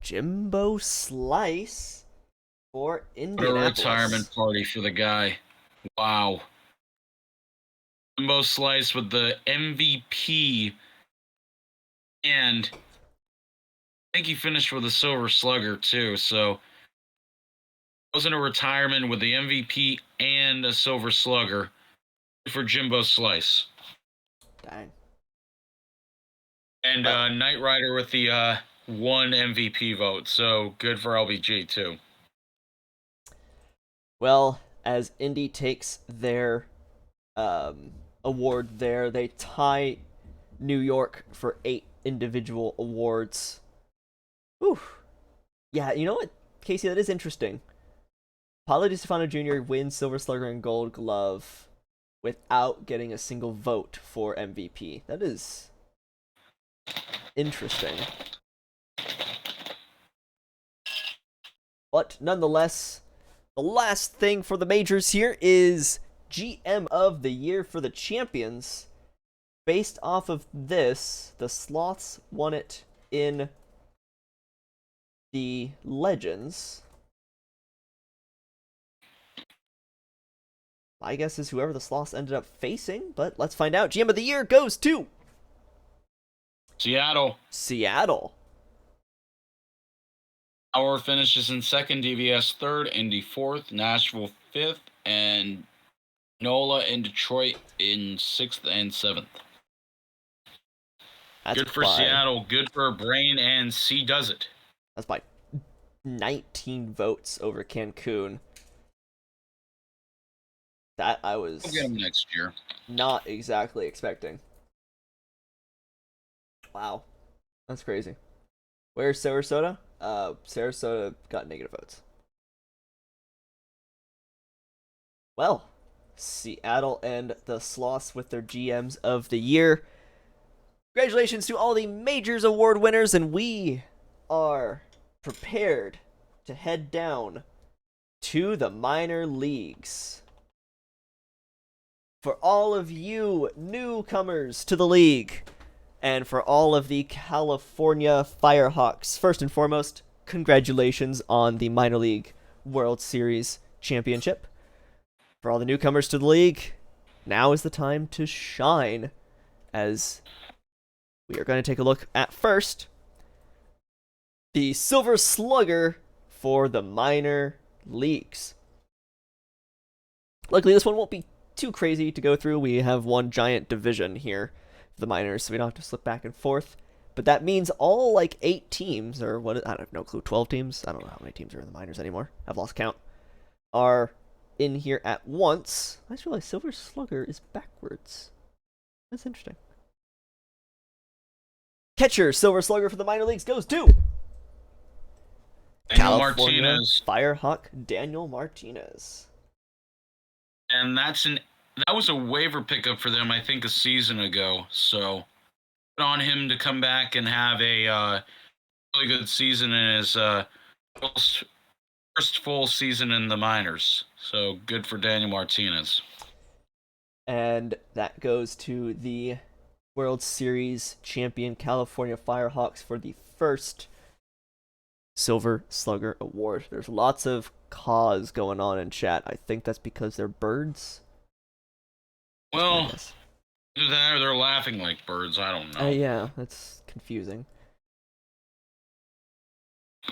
Jimbo Slice for What a Indianapolis. retirement party for the guy. Wow. Jimbo Slice with the MVP, and I think he finished with a Silver Slugger too, so it wasn't a retirement with the MVP and a Silver Slugger for Jimbo Slice. Dang. And Knight Rider with the 1 MVP vote, so good for LBG too. Well, as Indy takes their award there, they tie New York for 8 individual awards. Whew. Yeah, you know what, Casey, that is interesting. Paulo DiStefano Jr. wins Silver Slugger and Gold Glove without getting a single vote for MVP. That is interesting. But nonetheless, the last thing for the majors here is GM of the Year for the champions. Based off of this, the Sloths won it in the Legends. My guess is whoever the Sloths ended up facing, but let's find out. GM of the Year goes to Seattle. Our finishes in second, DVS third, Indy fourth, Nashville fifth, and NOLA and Detroit in 6th and 7th. That's good for Seattle, good for Brain, and C does it. That's by 19 votes over Cancun. That I was We'll get him next year. Not exactly expecting. Wow. That's crazy. Where's Sarasota? Sarasota got negative votes. Well, Seattle and the Sloths with their GMs of the year. Congratulations to all the Majors Award winners, and we are prepared to head down to the minor leagues. For all of you newcomers to the league, and for all of the California Firehawks, first and foremost, congratulations on the Minor League World Series Championship. For all the newcomers to the league, now is the time to shine, as we are going to take a look at first the Silver Slugger for the minor leagues. Luckily, this one won't be too crazy to go through. We have one giant division here, the minors, so we don't have to slip back and forth. But that means all 8 teams, or what? I have no clue. 12 teams. I don't know how many teams are in the minors anymore. I've lost count. Are in here at once. I just realized Silver Slugger is backwards. That's interesting. Catcher Silver Slugger for the minor leagues goes to Daniel California Martinez. Firehawk Daniel Martinez. And that was a waiver pickup for them, I think, a season ago. So good on him to come back and have a really good season in his first full season in the minors. So good for Daniel Martinez. And that goes to the World Series champion California Firehawks for the first Silver Slugger Award. There's lots of caws going on in chat. I think that's because they're birds. Well, either that or they're laughing like birds. I don't know. Yeah, that's confusing.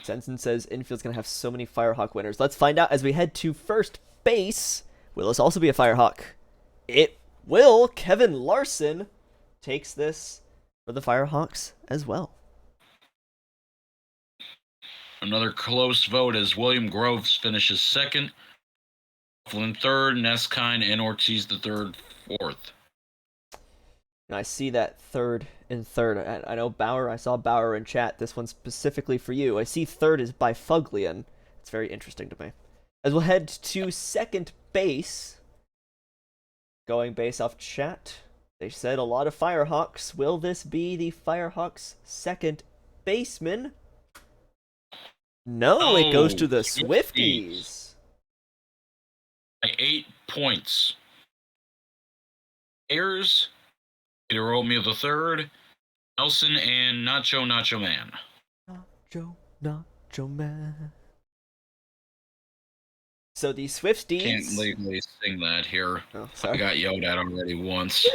Sensen says infield's gonna have so many Firehawk winners. Let's find out as we head to first base. Will this also be a Firehawk? It will. Kevin Larson takes this for the Firehawks as well. Another close vote as William Groves finishes second, Flynn third, Neskine and Ortiz the third, fourth. And I see that third and third. I know Bauer. I saw Bauer in chat. This one's specifically for you. I see third is by Fuglian. It's very interesting to me. As we'll head to second base. Going base off chat. They said a lot of Firehawks. Will this be the Firehawks' second baseman? No, it goes to the Swifties. By 8 points. Ayers, Peter Oatmeal the third, Nelson, and Nacho Man. Nacho Man. So the Swifties... Can't legally sing that here. Oh, sorry. I got yelled at already once.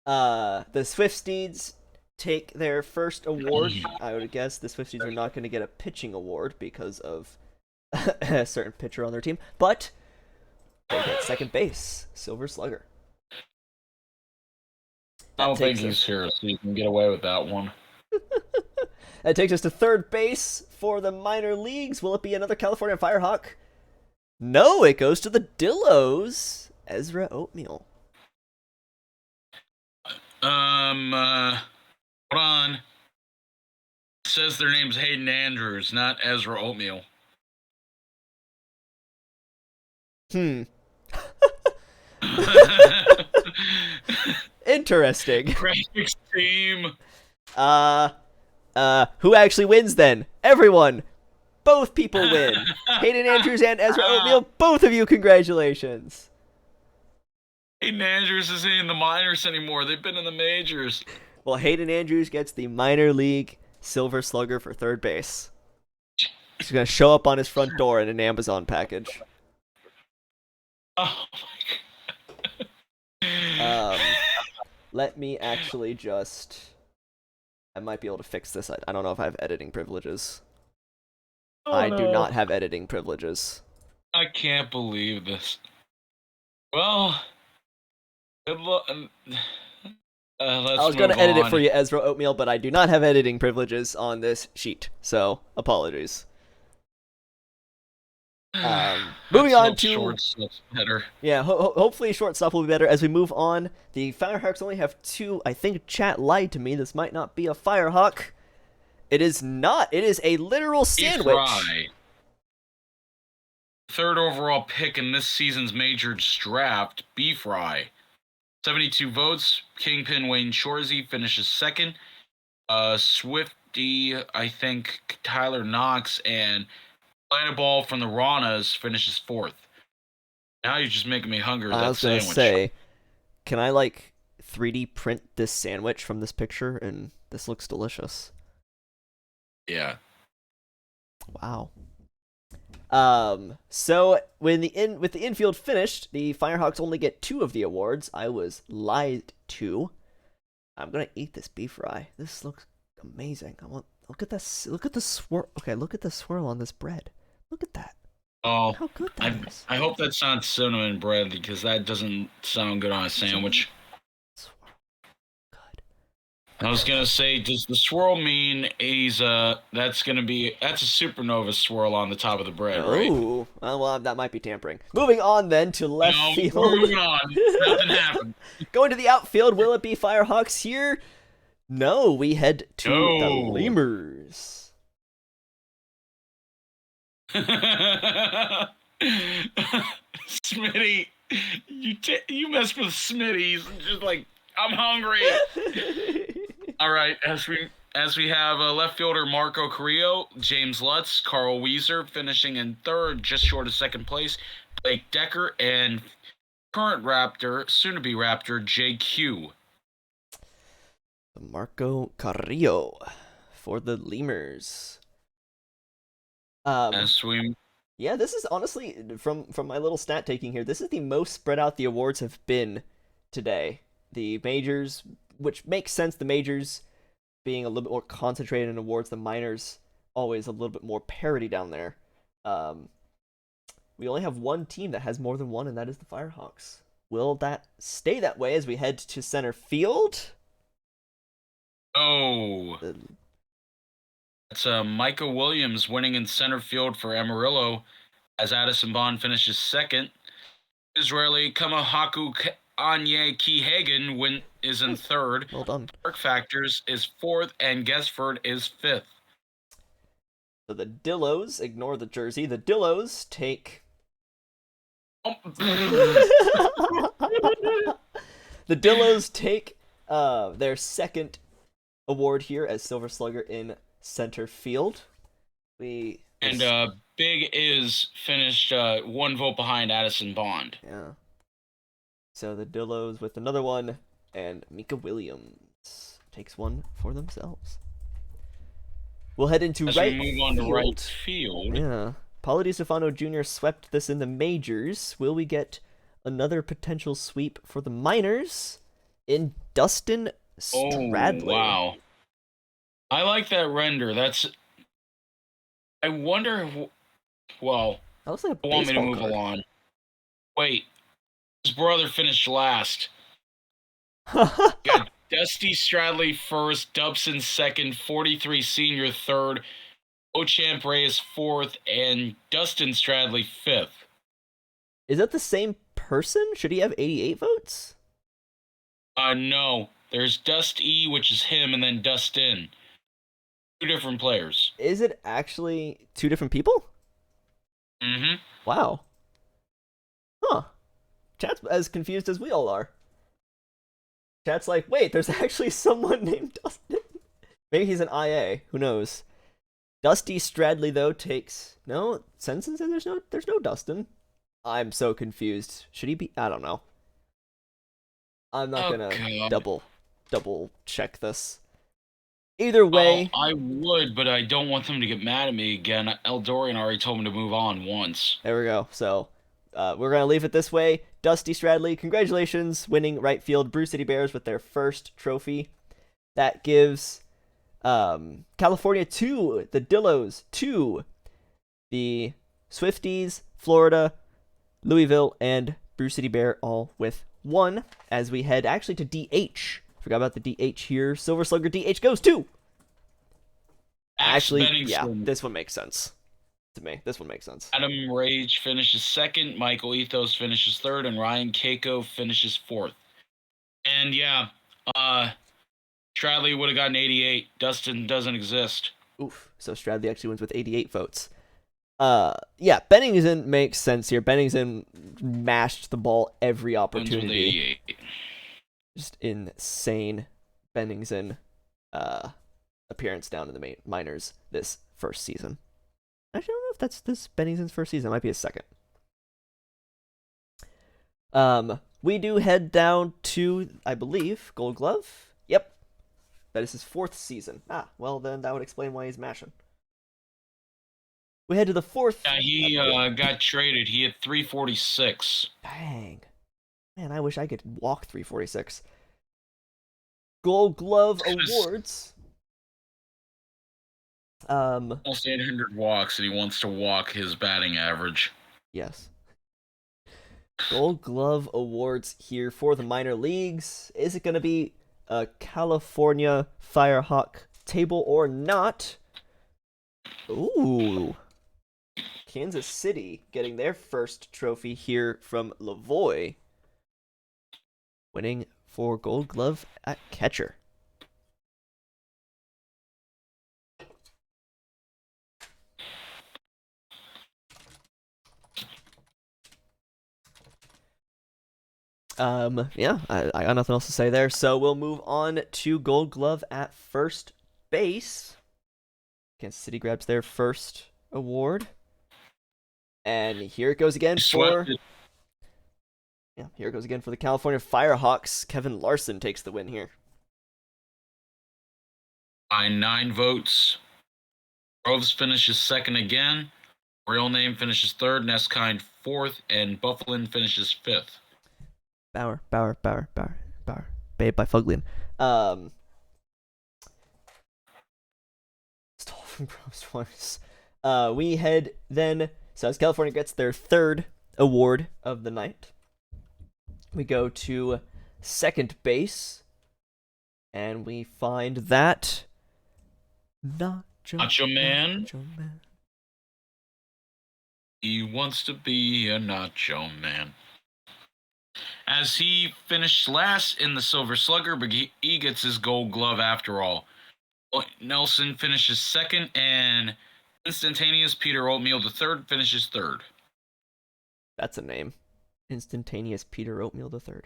The Swifties take their first award. I would guess the Swifties are not going to get a pitching award because of a certain pitcher on their team, but they get second base, Silver Slugger. I don't think he's here, so you can get away with that one. That takes us to third base for the minor leagues. Will it be another California Firehawk? No, it goes to the Dillos, Ezra Oatmeal. Hold on. It says their name's Hayden Andrews, not Ezra Oatmeal. Interesting. Craig's team. Who actually wins then? Everyone. Both people win. Hayden Andrews and Ezra Oatmeal, both of you, congratulations. Hayden Andrews isn't in the minors anymore. They've been in the majors. Well, Hayden Andrews gets the minor league Silver Slugger for third base. He's going to show up on his front door in an Amazon package. Oh my god. Let me actually just... I might be able to fix this. I don't know if I have editing privileges. Oh, I do not have editing privileges. I can't believe this. Well, good luck. I was going to edit it for you, Ezra Oatmeal, but I do not have editing privileges on this sheet, so apologies. Moving on to Shortstop's better. Yeah, hopefully Shortstop will be better as we move on. The Firehawks only have two. I think chat lied to me. This might not be a Firehawk. It is not. It is a literal sandwich. Fry. Third overall pick in this season's major draft, B-Fry. 72 votes. Kingpin Wayne Shorzy finishes second. Swifty, I think Tyler Knox, and Atlanta Ball from the Ranas finishes fourth. Now you're just making me hungry with that sandwich. I was going to say, can I, 3D print this sandwich from this picture? And this looks delicious. Yeah. Wow. So with the infield finished, the Firehawks only get 2 of the awards. I was lied to. I'm gonna eat this beef fry. This looks amazing. Look at this. Look at the swirl. Okay, look at the swirl on this bread. Look at that. Oh, how good that is. I hope that's not cinnamon bread because that doesn't sound good on a sandwich. I was gonna say, does the swirl mean that's a supernova swirl on the top of the bread, right? Oh, well, that might be tampering. Moving on then to left field. Moving on. Nothing happened. Going to the outfield, will it be Firehawks here? No, we head to the Lemurs. Smitty, you mess with Smitty. He's just like, I'm hungry. All right, as we have left fielder Marco Carrillo, James Lutz, Carl Weezer finishing in third, just short of second place, Blake Decker, and current Raptor, soon-to-be Raptor, JQ. Marco Carrillo for the Lemurs. Um, Yes, we. yeah, this is honestly from my little stat taking here. This is the most spread out the awards have been today. The majors, which makes sense. The majors being a little bit more concentrated in awards, the minors always a little bit more parity down there. Um, we only have one team that has more than one, and that is the Firehawks. Will that stay that way as we head to center field? Oh, Uh, it's Micah Williams winning in center field for Amarillo as Addison Bond finishes second. Israeli Kamahaku Anye Kihagen is in third. well done. Park Factors is fourth, and Guestford is fifth. So the Dillos ignore the jersey. The Dillos take. The Dillos take their second award here as Silver Slugger in center field. We And Big Is finished 1 vote behind Addison Bond. yeah. So the Dillos with another one, and Mika Williams takes one for themselves. We'll head into As right we move on to field. right field. Yeah. Paulo Di Stefano Jr. swept this in the majors. Will we get another potential sweep for the minors in Dustin Stradley? Oh, wow. I like that render. I wonder. Well, That looks like a I want me to baseball move card. along. Wait, his brother finished last. Got Dusty Stradley first, Dubson second, 43 Senior third, Ochamp Reyes fourth, and Dustin Stradley fifth. Is that the same person? Should he have 88 votes? No. There's Dust E, which is him, and then Dustin. 2 different players. Is it actually two different people? Mm-hmm. Wow. Huh. Chat's as confused as we all are. Chat's like, wait, there's actually someone named Dustin. Maybe he's an IA. Who knows? Dusty Stradley though takes no. Sensen said there's no Dustin. I'm so confused. Should he be? I don't know. I'm not gonna God. double check this. Either way, I would, but I don't want them to get mad at me again. Eldorian already told me to move on once. there we go. So we're gonna leave it this way. Dusty Stradley, congratulations, winning right field. Brew City Bears with their first trophy. That gives California 2, the Dillos 2, the Swifties, Florida, Louisville, and Brew City Bear all with 1 as we head actually to DH. Forgot about the DH here. Silver Slugger DH goes to. Actually, yeah, this one makes sense to me. This one makes sense. Adam Rage finishes second, Michael Ethos finishes third, and Ryan Keiko finishes fourth. And yeah, Stradley would have gotten 88. Dustin doesn't exist. Oof. So Stradley actually wins with 88 votes. Yeah, Bennington makes sense here. Bennington mashed the ball every opportunity. Just insane Bennington appearance down in the minors this first season. Actually, I don't know if that's this Bennington's first season. It might be his second. We do head down to, I believe, Gold Glove. Yep. That is his 4th season. Ah, well then that would explain why he's mashing. We head to the 4th. Yeah, he got traded. He had 346. Dang. Man, I wish I could walk 346. Gold Glove Awards. Almost 800 walks, and he wants to walk his batting average. Yes. Gold Glove Awards here for the minor leagues. Is it going to be a California Firehawk table or not? Ooh. Kansas City getting their first trophy here from Lavoie. Winning for Gold Glove at catcher. Yeah, I got nothing else to say there. So we'll move on to Gold Glove at first base. Kansas City grabs their first award. And here it goes again for... Yeah, here it goes again for the California Firehawks. Kevin Larson takes the win here. By 9 votes. Groves finishes second again. Real Name finishes third, Neskine fourth, and Bufflin finishes fifth. Bauer. Babe by Fuglian. Stole from Gross twice. We head then. So as California gets their third award of the night, we go to second base, and we find that Nacho Man. He wants to be a Nacho Man. As he finished last in the Silver Slugger, but he gets his Gold Glove after all. Nelson finishes second, and Instantaneous Peter Oatmeal III finishes third. That's a name. Instantaneous Peter Oatmeal III.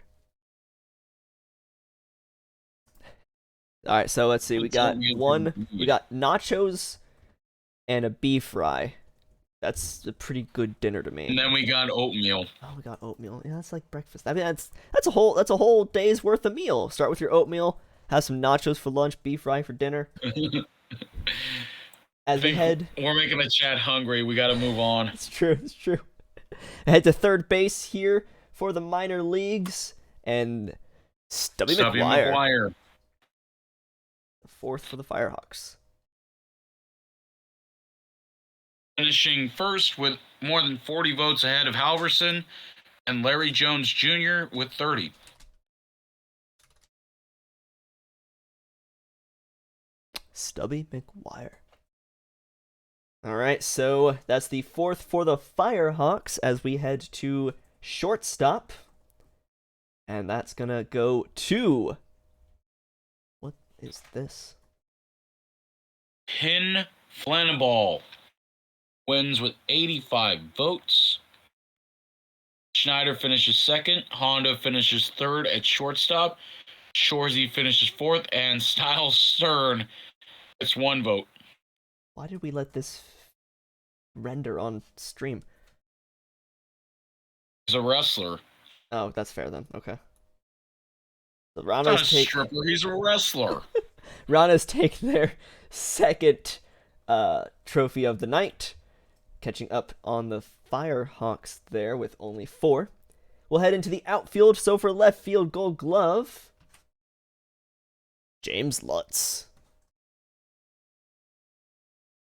All right, so let's see. We got nachos and a beef fry. That's a pretty good dinner to me. And then we got oatmeal. Oh, we got oatmeal. Yeah, that's like breakfast. I mean, that's a whole day's worth of meal. Start with your oatmeal, have some nachos for lunch, beef fry for dinner. As we head, we're making the chat hungry. We got to move on. It's true. Head to third base here for the minor leagues, and Stubby McGuire. Fourth for the Firehawks. Finishing first with more than 40 votes ahead of Halverson and Larry Jones Jr. with 30. Stubby McGuire. All right, so that's the fourth for the Firehawks as we head to shortstop. And that's going to go to... What is this? Pin Flannaball wins with 85 votes. Schneider finishes second. Honda finishes third at shortstop. Shorzy finishes fourth. And Styles Stern gets 1 vote. Why did we let this render on stream? He's a wrestler. Oh, that's fair then. Okay. The Ranas take stripper. He's a wrestler. Ranas take their second trophy of the night, catching up on the Firehawks there with only 4. We'll head into the outfield. So for left field Gold Glove, James Lutz.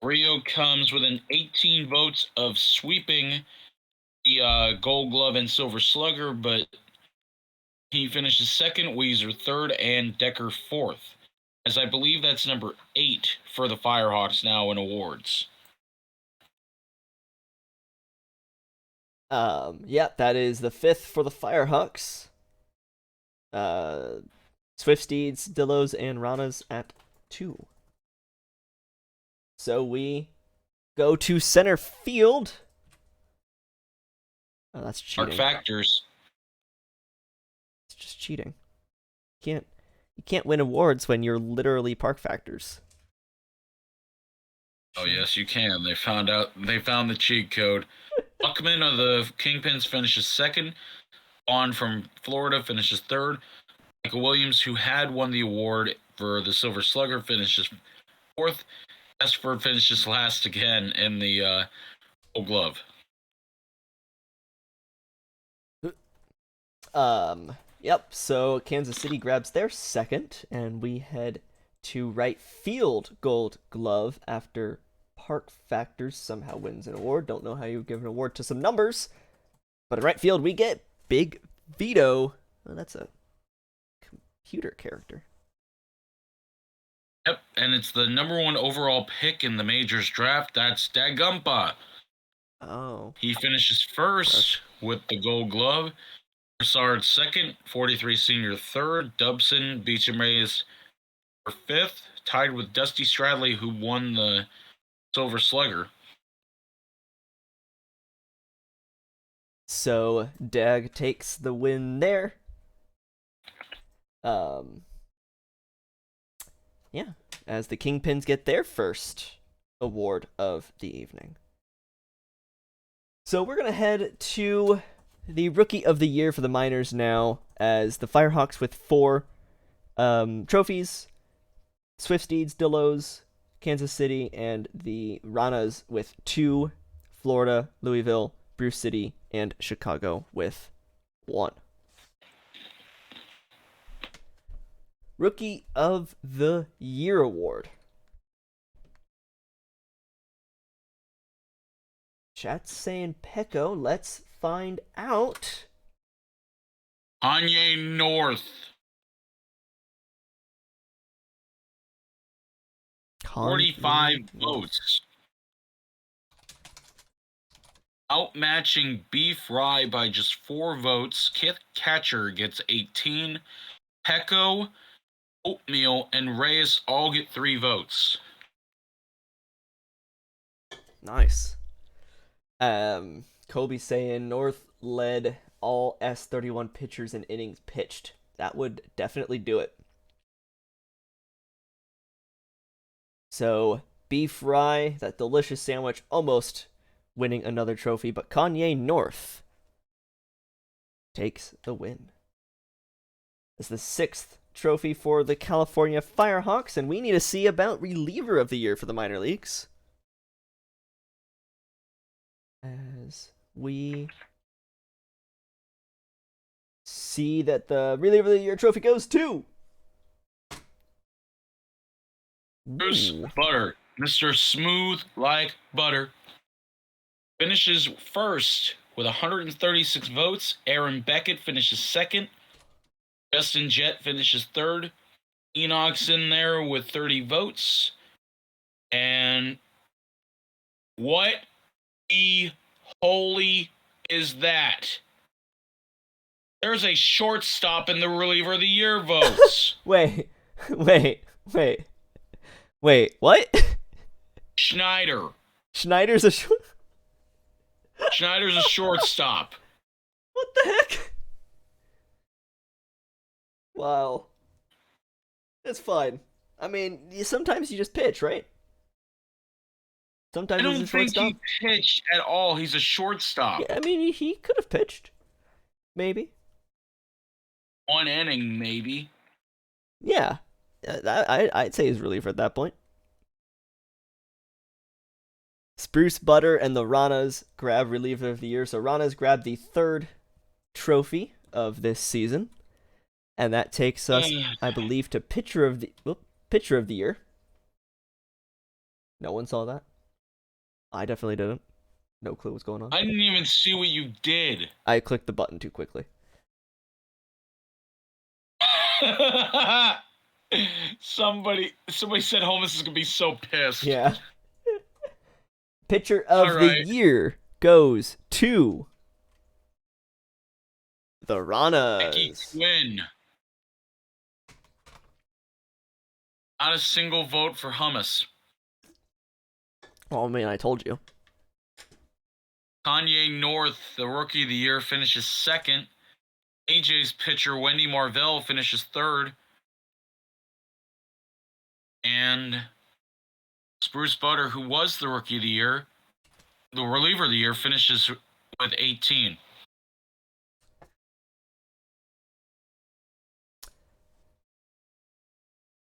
Rio comes within 18 votes of sweeping the Gold Glove and Silver Slugger, but he finishes second, Weezer third, and Decker fourth. As I believe that's number 8 for the Firehawks now in awards. Yeah, that is the 5th for the Firehawks. Swifsteeds, Dillos, and Ranas at 2. So we go to center field. Oh, that's cheating. Park Factors. It's just cheating. You can't win awards when you're literally Park Factors. Oh yes, you can. They found the cheat code. Buckman of the Kingpins finishes second. Vaughn from Florida finishes third. Michael Williams, who had won the award for the Silver Slugger, finishes fourth. Ashford finishes last again in the Gold Glove. Yep, so Kansas City grabs their second, and we head to right field Gold Glove after Park Factors somehow wins an award. Don't know how you give an award to some numbers, but in right field we get Big Vito. Oh, that's a computer character. Yep, and it's the number 1 overall pick in the Majors draft. That's Dagumpa. Oh. He finishes first with the Gold Glove. Broussard second, 43 senior third. Dubson Beecham Reyes for 5th, tied with Dusty Stradley, who won the Silver Slugger. So Dag takes the win there. Yeah, as the Kingpins get their first award of the evening. So we're going to head to the Rookie of the Year for the minors now, as the Firehawks with 4 trophies, Swifsteeds, Dillos, Kansas City, and the Ranas with 2 Florida, Louisville, Bruce City, and Chicago with 1. Rookie of the Year award. Chat's saying Pecco. Let's find out. Kanye North. 45 votes. Outmatching B. Fry by just 4 votes. Kith Catcher gets 18. Pecco, Oatmeal, and Reyes all get 3 votes. Nice. Kobe saying North led all S31 pitchers in innings pitched. That would definitely do it. So, beef rye, that delicious sandwich, almost winning another trophy, but Kanye North takes the win. It's the 6th trophy for the California Firehawks, and we need to see about reliever of the year for the minor leagues. As we see that the reliever of the year trophy goes to Bruce Butter, Mr. Smooth Like Butter, finishes first with 136 votes. Aaron Beckett finishes second. Justin Jett finishes third. Enoch's in there with 30 votes. And what the holy is that? There's a shortstop in the reliever of the year votes. Wait, what? Schneider's a shortstop. What the heck? Wow. That's fine. I mean, sometimes you just pitch, right? Sometimes I don't he's a shortstop. think he pitched at all. He's a shortstop. Yeah, I mean, he could have pitched. Maybe. 1 inning, maybe. Yeah. I'd say he's reliever at that point. Spruce Butter and the Ranas grab reliever of the year. So Ranas grabbed the 3rd trophy of this season. And that takes us, I believe, to pitcher of the year. No one saw that. I definitely didn't. No clue what's going on. I didn't even see what you did. I clicked the button too quickly. Somebody said Holmes is gonna be so pissed. Yeah. Pitcher of the year goes to the Ranas. Win. Not a single vote for Hummus. Oh man, I told you. Kanye North, the rookie of the year, finishes second. AJ's pitcher, Wendy Marvell, finishes third. And Spruce Butter, who was the rookie of the year, the reliever of the year, finishes with 18.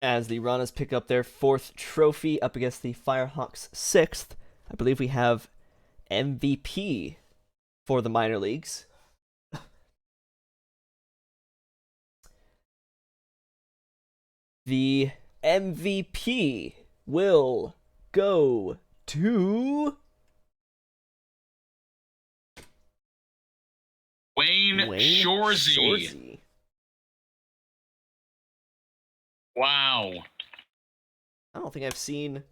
As the Ranas pick up their 4th trophy up against the Firehawks' 6th, I believe we have MVP for the minor leagues. The MVP will go to Wayne Shorzy. Wow. I don't think I've seen...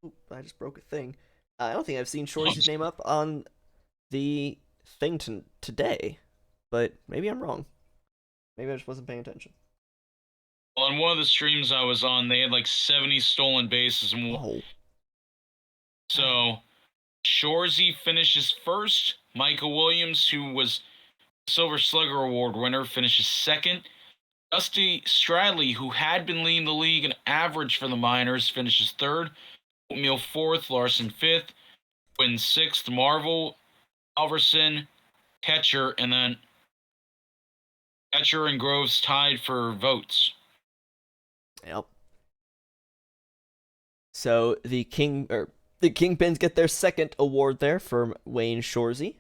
Oop, I just broke a thing. I don't think I've seen Shorzy's name up on the thing today. But maybe I'm wrong. Maybe I just wasn't paying attention. Well, on one of the streams I was on, they had like 70 stolen bases. And So, Shorzy finishes first. Michael Williams, who was Silver Slugger Award winner, finishes second. Dusty Stradley, who had been leading the league in average for the minors, finishes third. Oatmeal 4th, Larson 5th, Quinn 6th, Marvel, Alverson, Catcher, and then Catcher and Groves tied for votes. Yep. So the The Kingpins get their second award there from Wayne Shorzy.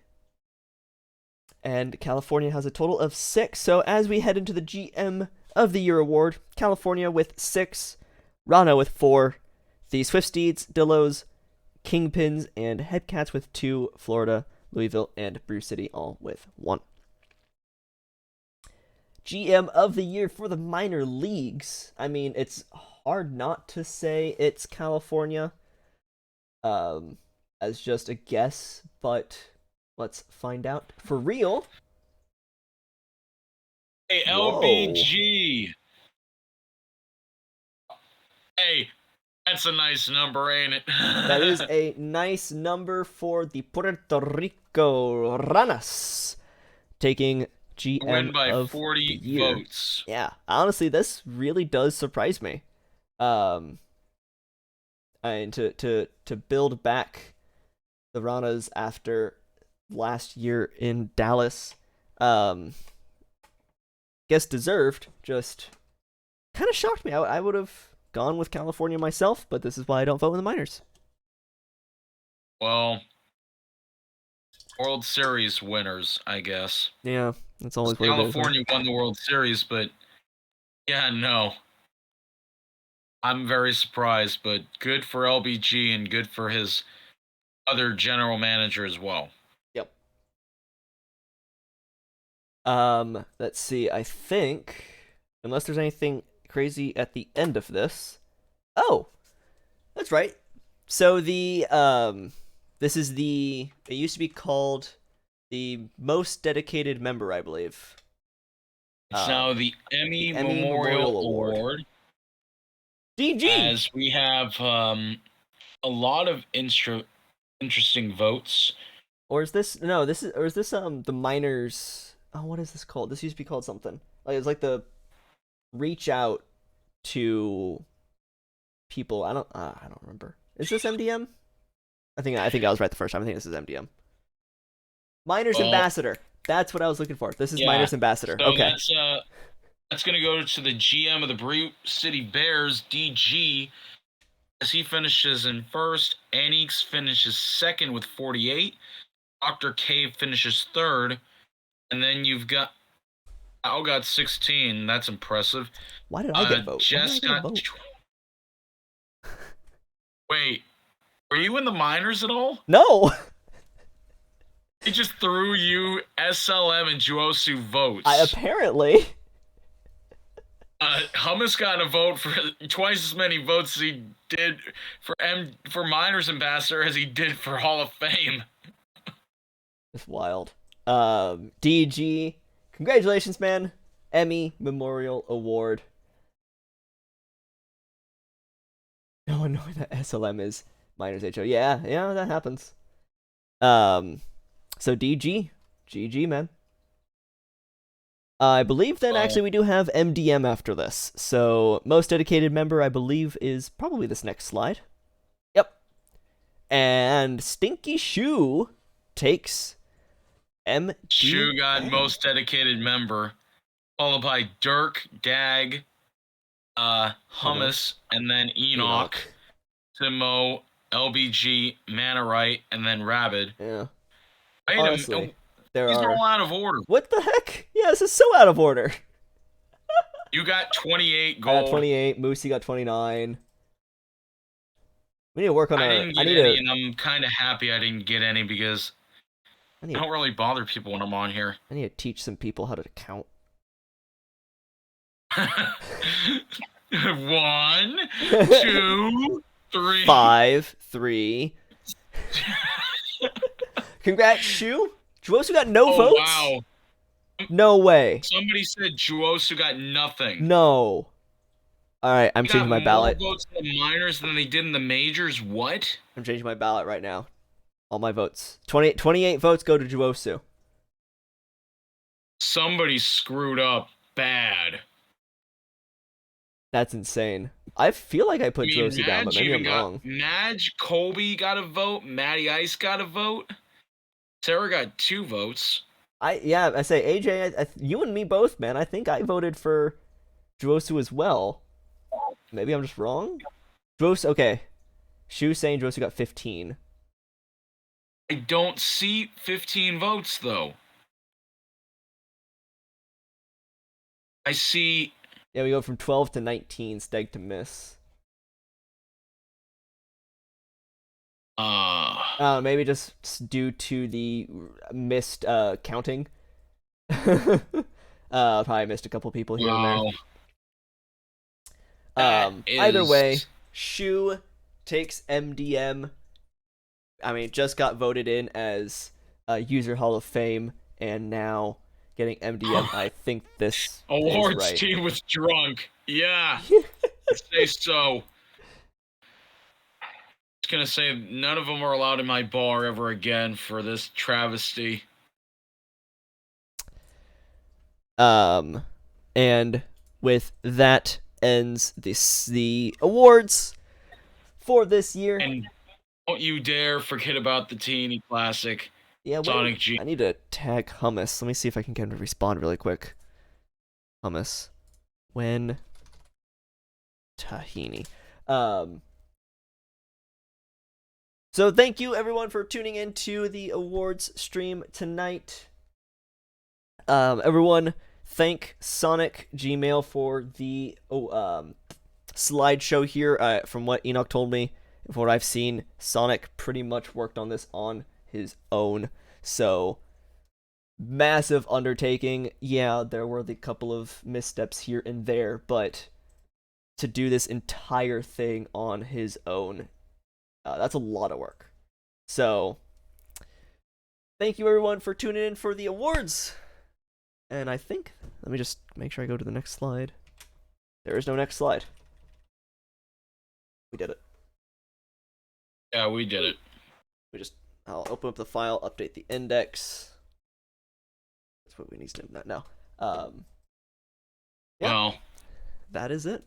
And California has a total of 6. So as we head into the GM of the Year award, California with 6, Rana with 4, the Swift Steeds, Dillos, Kingpins, and Headcats with 2, Florida, Louisville, and Brew City all with 1. GM of the Year for the minor leagues. I mean, it's hard not to say it's California, as just a guess, but let's find out for real. Hey, LBG. Hey, that's a nice number, ain't it? That is a nice number for the Puerto Rico Ranas, taking GM Win by of 40 the year. votes. Yeah, honestly, this really does surprise me. And to build back the Ranas after last year in Dallas, guess deserved. Just kind of shocked me. I would have gone with California myself, but this is why I don't vote in the minors. Well, World Series winners, I guess. Yeah, that's always what California won the World Series, but yeah, no. I'm very surprised, but good for LBG and good for his other general manager as well. Yep. Let's see. I think, unless there's anything crazy at the end of this. Oh, that's right. So this is it used to be called the most dedicated member, I believe. It's now the Emmy Memorial Award. GG! As we have a lot of interesting votes. Or is this the minors? Oh, what is this called? This used to be called something. Like it's like the reach out to people. I don't remember. Is this MDM? I think I was right the first time. I think this is MDM. Minors Ambassador. That's what I was looking for. This is Minors Ambassador. So okay. That's going to go to the GM of the Brew City Bears, DG, as he finishes in first. Anix finishes second with 48. Dr. K finishes third. And then you've got Al got 16. That's impressive. Why did I get a vote? Jess got. Wait, were you in the minors at all? No. He just threw you SLM and Juosu votes. Apparently. Hummus got a vote for twice as many votes as he did for Minors Ambassador as he did for Hall of Fame. It's wild. DG, congratulations, man. Emmy Memorial Award. No one knows that SLM is Minors HO. Yeah, that happens. So DG, GG, man. I believe then actually we do have MDM after this. So most dedicated member, I believe, is probably this next slide. Yep. And Stinky Shoe takes MDM. Shoe got most dedicated member, followed by Dirk, Dag, Hummus, and then Enoch. Timo, LBG, Manarite, and then Rabid. Yeah. Honestly, these are all out of order. What the heck? Yeah, this is so out of order. You got 28 gold. I got 28. Moosey got 29. We need to work on I didn't get any, and I'm kind of happy I didn't get any because I don't really bother people when I'm on here. I need to teach some people how to count. 1, 2, 3. 5, 3. Congrats, Shu. Juosu got no votes? Wow. No way. Somebody said Juosu got nothing. No. Alright, I'm changing my ballot. More votes in the minors than they did in the majors? What? I'm changing my ballot right now. All my votes. 28 votes go to Juosu. Somebody screwed up bad. That's insane. I feel like I put Juosu down, but maybe I'm wrong. Madge, Colby got a vote. Matty Ice got a vote. Sarah got 2 votes. I say AJ, you and me both, man. I think I voted for Juosu as well. Maybe I'm just wrong. Juosu, okay. Shu saying Josu got 15. I don't see 15 votes, though. I see... Yeah, we go from 12 to 19, Steg to miss. Maybe just due to the missed counting. Probably missed a couple people here and there. Either way, Shu takes MDM. I mean, just got voted in as User Hall of Fame, and now getting MDM. I think this awards is right. team was drunk. Yeah, say so. I was gonna say none of them are allowed in my bar ever again for this travesty. And with that ends the awards for this year. And don't you dare forget about the Teeny Classic. Yeah, Sonic G. I need to tag Hummus. Let me see if I can get him to respond really quick. Hummus. When Tahini. So thank you everyone for tuning in to the awards stream tonight. Everyone, thank Sonic Gmail for the slideshow here. From what Enoch told me, from what I've seen, Sonic pretty much worked on this on his own. So, massive undertaking. Yeah, there were the couple of missteps here and there, but to do this entire thing on his own, that's a lot of work. So, thank you everyone for tuning in for the awards. And I think, let me just make sure I go to the next slide. There is no next slide. We did it. Yeah, we did it. I'll open up the file, update the index. That's what we need to do now. Yeah, well, that is it.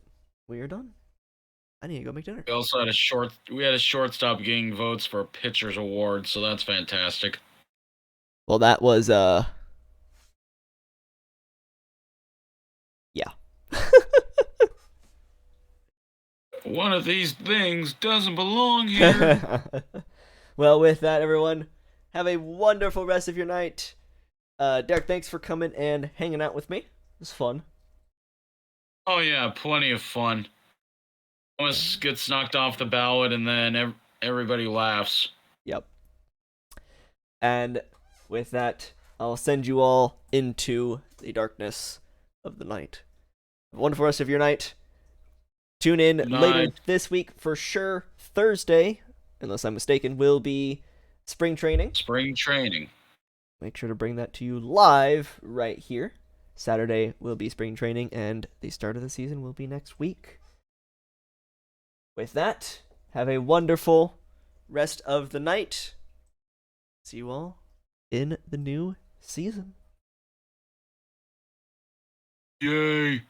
We are done. I need to go make dinner. We also had a shortstop getting votes for a pitcher's award, so that's fantastic. Well, that was yeah. One of these things doesn't belong here. Well, with that, everyone, have a wonderful rest of your night. Derek, thanks for coming and hanging out with me. It was fun. Oh yeah, plenty of fun. Almost gets knocked off the ballot, and then everybody laughs. Yep. And with that, I'll send you all into the darkness of the night. Have a wonderful rest of your night. Tune in later this week for sure. Thursday, unless I'm mistaken, will be spring training. Spring training. Make sure to bring that to you live right here. Saturday will be spring training, and the start of the season will be next week. With that, have a wonderful rest of the night. See you all in the new season. Yay!